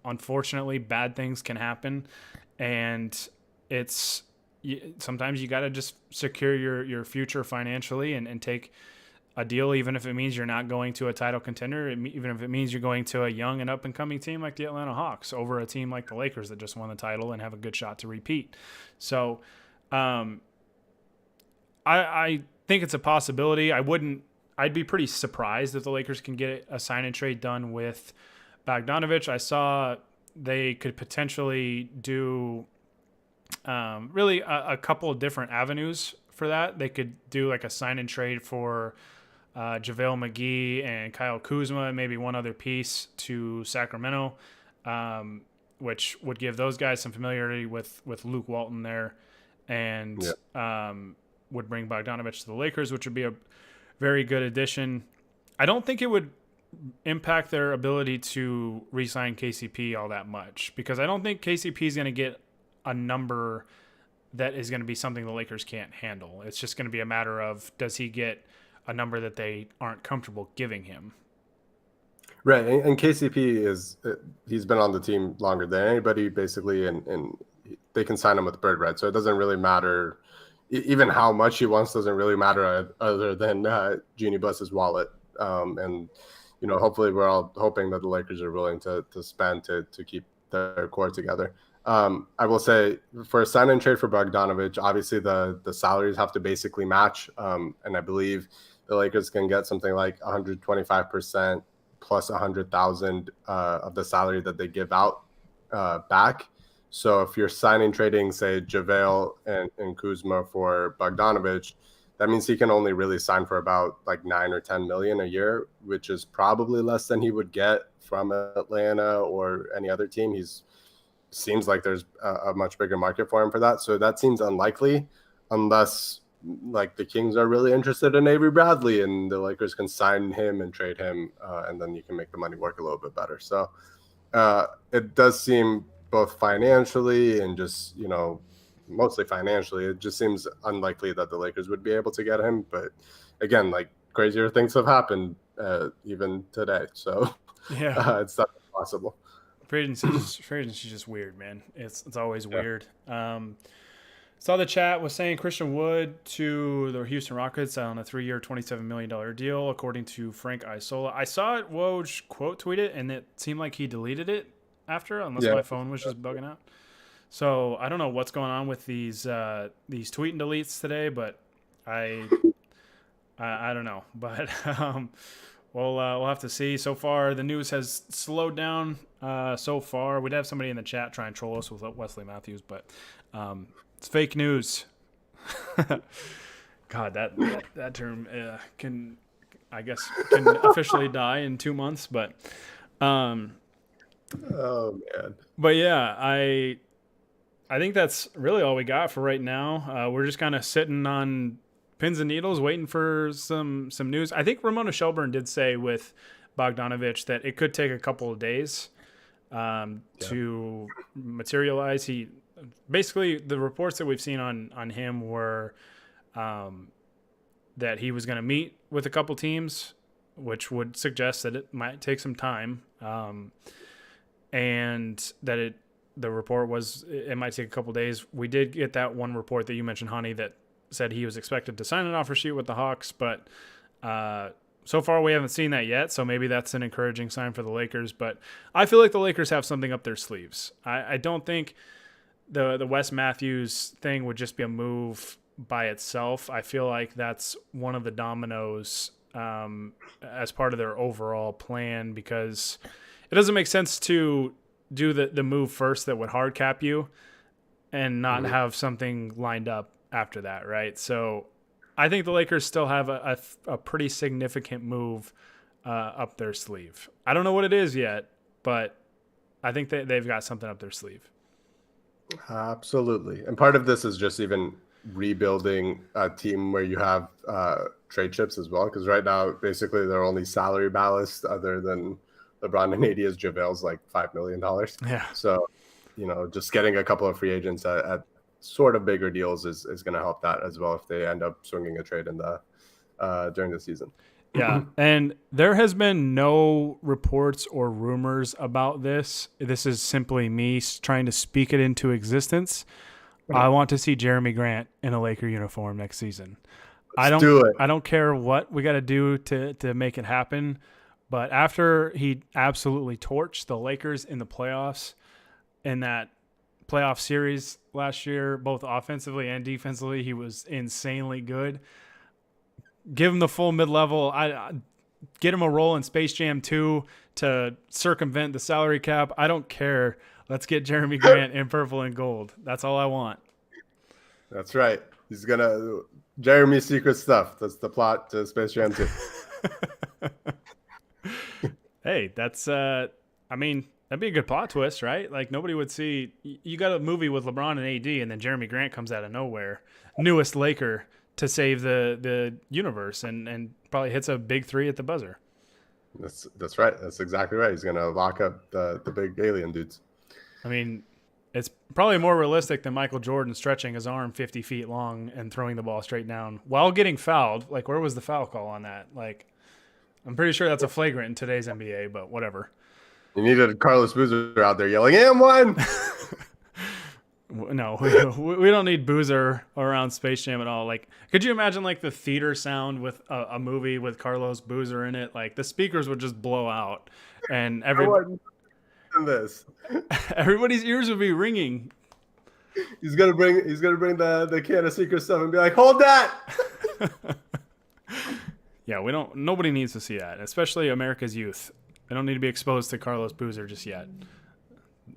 Unfortunately, bad things can happen. And sometimes you got to just secure your future financially and take a deal, even if it means you're not going to a title contender, even if it means you're going to a young and up-and-coming team like the Atlanta Hawks over a team like the Lakers that just won the title and have a good shot to repeat. So I think it's a possibility. I'd be pretty surprised if the Lakers can get a sign and trade done with Bogdanovic. I saw they could potentially do really a couple of different avenues for that. They could do like a sign and trade for JaVale McGee and Kyle Kuzma and maybe one other piece to Sacramento, which would give those guys some familiarity with Luke Walton there, and would bring Bogdanovic to the Lakers, which would be a very good addition. I don't think it would impact their ability to re-sign KCP all that much, because I don't think KCP is going to get a number that is going to be something the Lakers can't handle. It's just going to be a matter of, does he get a number that they aren't comfortable giving him? Right. And KCP he's been on the team longer than anybody basically. And they can sign him with bird right. So it doesn't really matter. Even how much he wants doesn't really matter other than Jeannie Buss's wallet. And, hopefully we're all hoping that the Lakers are willing to spend to keep their core together. I will say for a sign and trade for Bogdanovic, obviously the salaries have to basically match. And I believe the Lakers can get something like 125% plus 100,000 of the salary that they give out back. So if you're signing, trading, say, JaVale and Kuzma for Bogdanovic, that means he can only really sign for about like 9 or 10 million a year, which is probably less than he would get from Atlanta or any other team. Seems like there's a much bigger market for him for that. So that seems unlikely unless like the Kings are really interested in Avery Bradley and the Lakers can sign him and trade him, and then you can make the money work a little bit better. So it does seem both financially and just, mostly financially, it just seems unlikely that the Lakers would be able to get him. But again, like crazier things have happened even today. So it's not possible. Free agency is just weird, man. It's always weird. Saw the chat was saying Christian Wood to the Houston Rockets on a 3-year, $27 million deal, according to Frank Isola. I saw it, Woj quote tweet it, and it seemed like he deleted it after, unless my phone was just bugging out. So I don't know what's going on with these tweet and deletes today, but I don't know. But we'll have to see. So far, the news has slowed down. So far, we'd have somebody in the chat try and troll us with Wesley Matthews, but it's fake news. God, that term can officially die in 2 months, but oh man. But yeah, I think that's really all we got for right now. We're just kind of sitting on pins and needles, waiting for some news. I think Ramona Shelburne did say with Bogdanovic that it could take a couple of days to materialize. He basically, the reports that we've seen on him were that he was going to meet with a couple teams, which would suggest that it might take some time, and that the report was it might take a couple days. We did get that one report that you mentioned, Honey, that said he was expected to sign an offer sheet with the Hawks, but so far we haven't seen that yet, so maybe that's an encouraging sign for the Lakers. But I feel like the Lakers have something up their sleeves. I don't think the Wes Matthews thing would just be a move by itself. I feel like that's one of the dominoes as part of their overall plan, because it doesn't make sense to do the move first that would hard cap you and not have something lined up after that, right? So I think the Lakers still have a pretty significant move up their sleeve. I don't know what it is yet, but I think that they've got something up their sleeve. Absolutely. And part of this is just even rebuilding a team where you have trade chips as well, because right now basically their only salary ballast other than LeBron and AD is JaVale's like $5 million. Yeah. So, just getting a couple of free agents at sort of bigger deals is going to help that as well if they end up swinging a trade in the during the season. Yeah, and there has been no reports or rumors about this. This is simply me trying to speak it into existence. I want to see Jeremy Grant in a Laker uniform next season. I don't care what we got to do to make it happen, but after he absolutely torched the Lakers in the playoffs in that playoff series last year, both offensively and defensively, he was insanely good. Give him the full mid-level. Get him a role in Space Jam 2 to circumvent the salary cap. I don't care. Let's get Jeremy Grant in purple and gold. That's all I want. That's right. He's going to – Jeremy's secret stuff. That's the plot to Space Jam 2. Hey, that's that'd be a good plot twist, right? Like, nobody would see – you got a movie with LeBron and AD, and then Jeremy Grant comes out of nowhere. Newest Laker to save the universe and probably hits a big three at the buzzer. That's right. That's exactly right. He's going to lock up the big alien dudes. I mean, it's probably more realistic than Michael Jordan stretching his arm 50 feet long and throwing the ball straight down while getting fouled. Like, where was the foul call on that? Like, I'm pretty sure that's a flagrant in today's NBA, but whatever. You needed Carlos Boozer out there yelling, "And one!" No, we don't need Boozer around Space Jam at all. Like, could you imagine like the theater sound with a movie with Carlos Boozer in it? Like, the speakers would just blow out, and everybody's ears would be ringing. He's gonna bring the can of secret stuff and be like, "Hold that!" Yeah, nobody needs to see that, especially America's youth. They don't need to be exposed to Carlos Boozer just yet.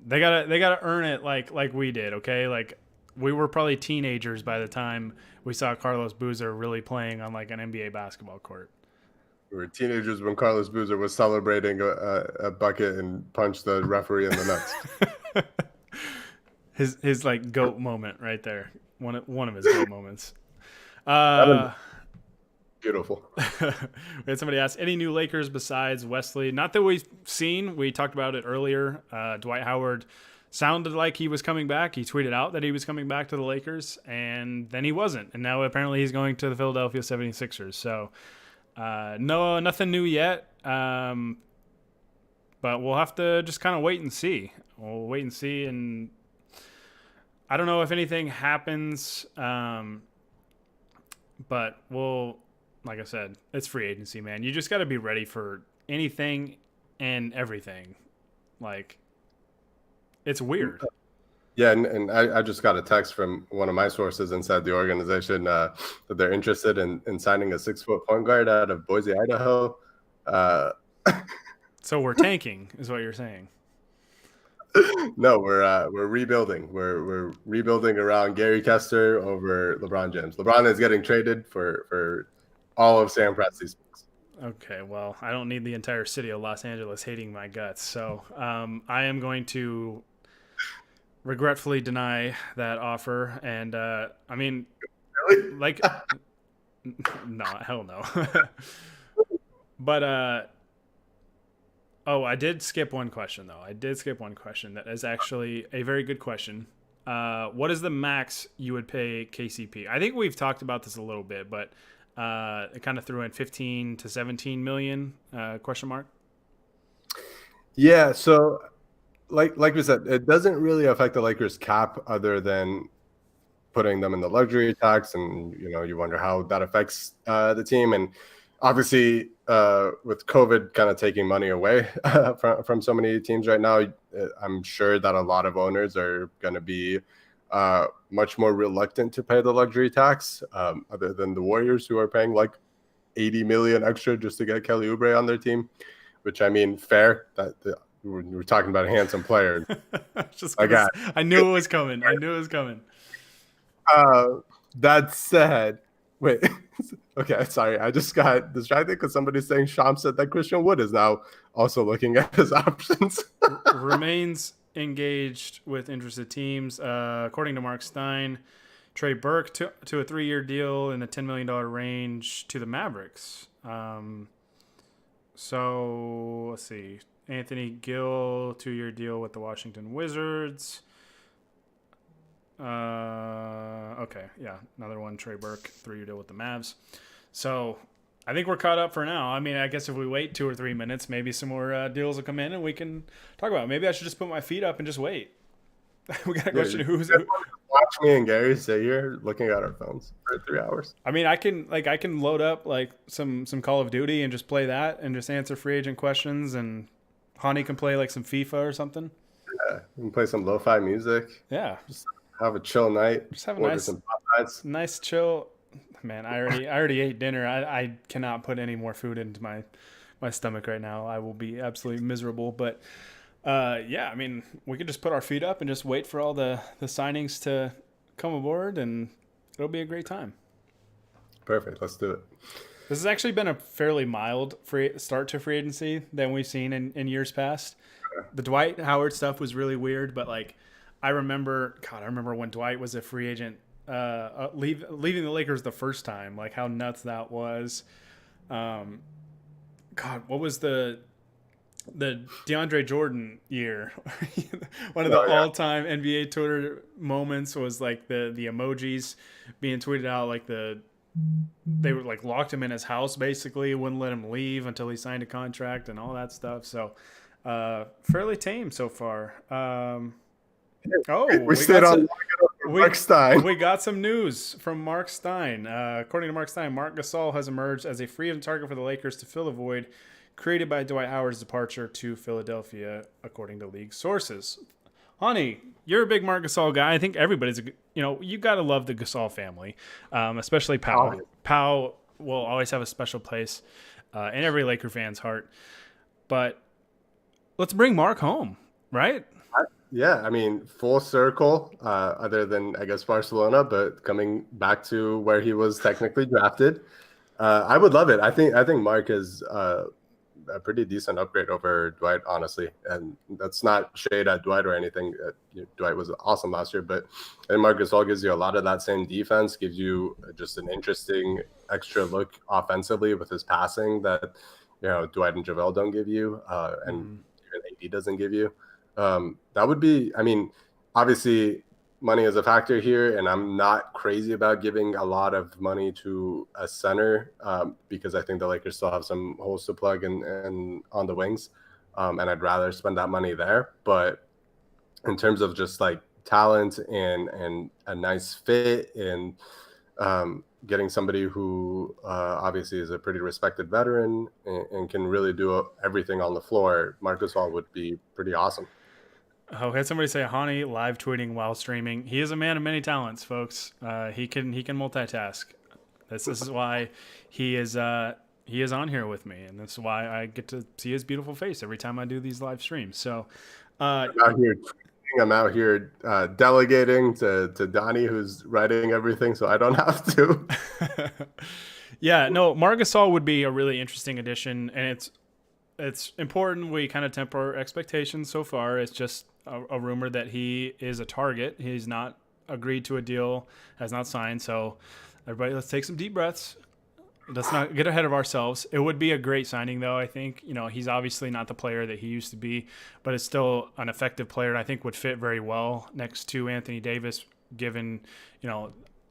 They gotta earn it like we did, okay? Like, we were probably teenagers by the time we saw Carlos Boozer really playing on like an NBA basketball court. We were teenagers when Carlos Boozer was celebrating a bucket and punched the referee in the nuts. his like GOAT moment right there. One of his GOAT moments. Beautiful. We had somebody ask, any new Lakers besides Wesley? Not that we've seen. We talked about it earlier. Dwight Howard sounded like he was coming back. He tweeted out that he was coming back to the Lakers, and then he wasn't. And now apparently he's going to the Philadelphia 76ers. So no, nothing new yet. But we'll have to just kind of wait and see. We'll wait and see. And I don't know if anything happens. But we'll... Like I said, it's free agency, man. You just got to be ready for anything and everything. Like, it's weird. Yeah, and I just got a text from one of my sources inside the organization that they're interested in signing a 6-foot point guard out of Boise, Idaho. So we're tanking, is what you're saying. No, we're rebuilding. We're rebuilding around Gary Kester over LeBron James. LeBron is getting traded for all of San Francisco. Okay, well, I don't need the entire city of Los Angeles hating my guts, so I am going to regretfully deny that offer. And I mean, really? Like, no, hell no. But I did skip one question though. I did skip one question that is actually a very good question. What is the max you would pay KCP? I think we've talked about this a little bit, but it kind of threw in 15 to 17 million question mark. Yeah, so like we said, it doesn't really affect the Lakers cap other than putting them in the luxury tax, and you wonder how that affects the team. And obviously with COVID kind of taking money away from so many teams right now, I'm sure that a lot of owners are going to be much more reluctant to pay the luxury tax, other than the Warriors, who are paying like $80 million extra just to get Kelly Oubre on their team, which, I mean, fair. We're talking about a handsome player. I knew it was coming. That said, wait. Okay, sorry. I just got distracted because somebody's saying Sham said that Christian Wood is now also looking at his options. Remains engaged with interested teams. According to Mark Stein, Trey Burke to a 3-year deal in the $10 million range to the Mavericks. So let's see. Anthony Gill, 2-year deal with the Washington Wizards. Okay, yeah, another one. Trey Burke, 3-year deal with the Mavs. So I think we're caught up for now. I mean, I guess if we wait 2 or 3 minutes, maybe some more deals will come in and we can talk about it. Maybe I should just put my feet up and just wait. We got a question. Who's watch me and Gary sit here looking at our phones for 3 hours? I mean, I can load up like some Call of Duty and just play that and just answer free agent questions, and Hani can play like some FIFA or something. Yeah, we can play some lo-fi music. Yeah, just have a chill night. Just have a nice chill. Man, I already ate dinner. I cannot put any more food into my stomach right now. I will be absolutely miserable. But yeah, I mean, we could just put our feet up and just wait for all the signings to come aboard, and it'll be a great time. Perfect. Let's do it. This has actually been a fairly mild start to free agency than we've seen in years past. The Dwight Howard stuff was really weird, but like I remember when Dwight was a free agent, leaving the Lakers the first time, like how nuts that was. God, what was the DeAndre Jordan year? One of the all-time NBA Twitter moments was like the emojis being tweeted out, like they were like locked him in his house, basically wouldn't let him leave until he signed a contract and all that stuff. So fairly tame so far. Mark Stein. We got some news from Mark Stein. According to Mark Stein, Marc Gasol has emerged as a free agent target for the Lakers to fill the void created by Dwight Howard's departure to Philadelphia, according to league sources. Honey, you're a big Marc Gasol guy. I think everybody's, you got to love the Gasol family, especially Pau. Pau will always have a special place in every Laker fan's heart. But let's bring Mark home, right? Yeah, I mean, full circle, other than, I guess, Barcelona, but coming back to where he was technically drafted. I would love it. I think Mark is a pretty decent upgrade over Dwight, honestly. And that's not shade at Dwight or anything. Dwight was awesome last year, but Marc Gasol gives you a lot of that same defense, gives you just an interesting extra look offensively with his passing that, Dwight and JaVale don't give you, and even AD doesn't give you. That would be, I mean, obviously money is a factor here, and I'm not crazy about giving a lot of money to a center because I think the Lakers still have some holes to plug and on the wings, and I'd rather spend that money there. But in terms of just like talent and a nice fit and getting somebody who obviously is a pretty respected veteran and can really do everything on the floor, Marc Gasol would be pretty awesome. Oh, had somebody say Hani live tweeting while streaming. He is a man of many talents, folks. He can multitask. This is why he is on here with me, and this is why I get to see his beautiful face every time I do these live streams. So I'm out here delegating to Donnie, who's writing everything, so I don't have to. Yeah, no, Marc Gasol would be a really interesting addition, and it's important we kind of temper expectations so far. It's just a rumor that he is a target. He's not agreed to a deal, has not signed. So everybody, let's take some deep breaths. Let's not get ahead of ourselves. It would be a great signing, though. I think, he's obviously not the player that he used to be, but it's still an effective player, and I think would fit very well next to Anthony Davis, given,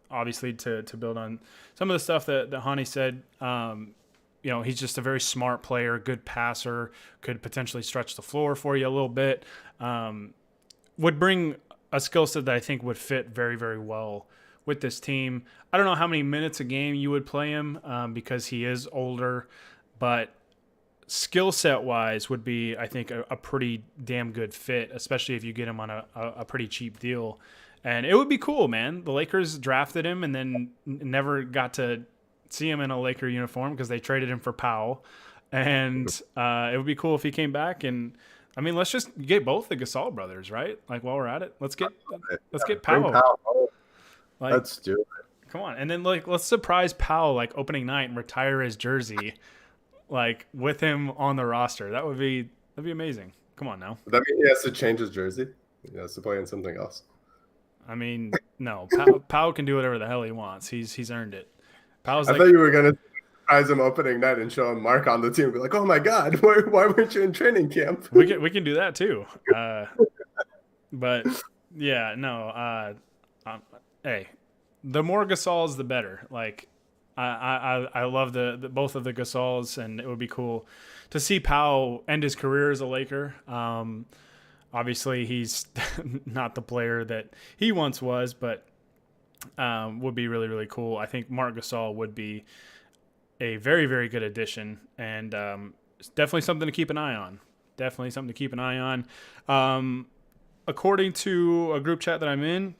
obviously to build on some of the stuff that Hani said. He's just a very smart player, good passer, could potentially stretch the floor for you a little bit. Would bring a skill set that I think would fit very, very well with this team. I don't know how many minutes a game you would play him because he is older, but skill set wise would be, I think, a pretty damn good fit, especially if you get him on a pretty cheap deal And it would be cool, man. The Lakers drafted him and then never got to see him in a Laker uniform because they traded him for Powell. And it would be cool if he came back. And I mean, let's just get both the Gasol brothers, right? Like while we're at it, let's get Bring Powell. Like, let's do it. Come on, and then like let's surprise Powell like opening night and retire his jersey, like with him on the roster. That'd be amazing. Come on now. Would that mean he has to change his jersey? He has to play in something else. I mean, no. Powell can do whatever the hell he wants. He's earned it. Powell's I thought you were gonna surprise him opening night and show him Mark on the team. Be like, oh my God, why weren't you in training camp? we can do that too. But yeah, no. Hey, the more Gasols, the better. Like, I love the both of the Gasols, and it would be cool to see Powell end his career as a Laker. Obviously, he's not the player that he once was, but would be really, really cool. I think Marc Gasol would be a very, very good addition, and it's definitely something to keep an eye on. According to a group chat that I'm in,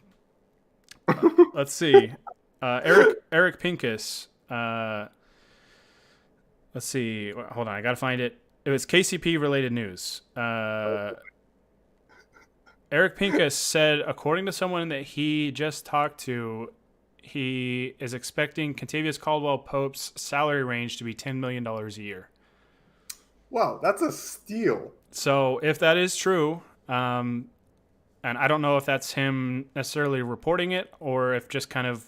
let's see. Eric Pincus. Let's see. Hold on. I got to find it. It was KCP related news. Eric Pincus said, according to someone that he just talked to, he is expecting Kentavious Caldwell-Pope's salary range to be $10 million a year. Wow, that's a steal. So if that is true, and I don't know if that's him necessarily reporting it or if just kind of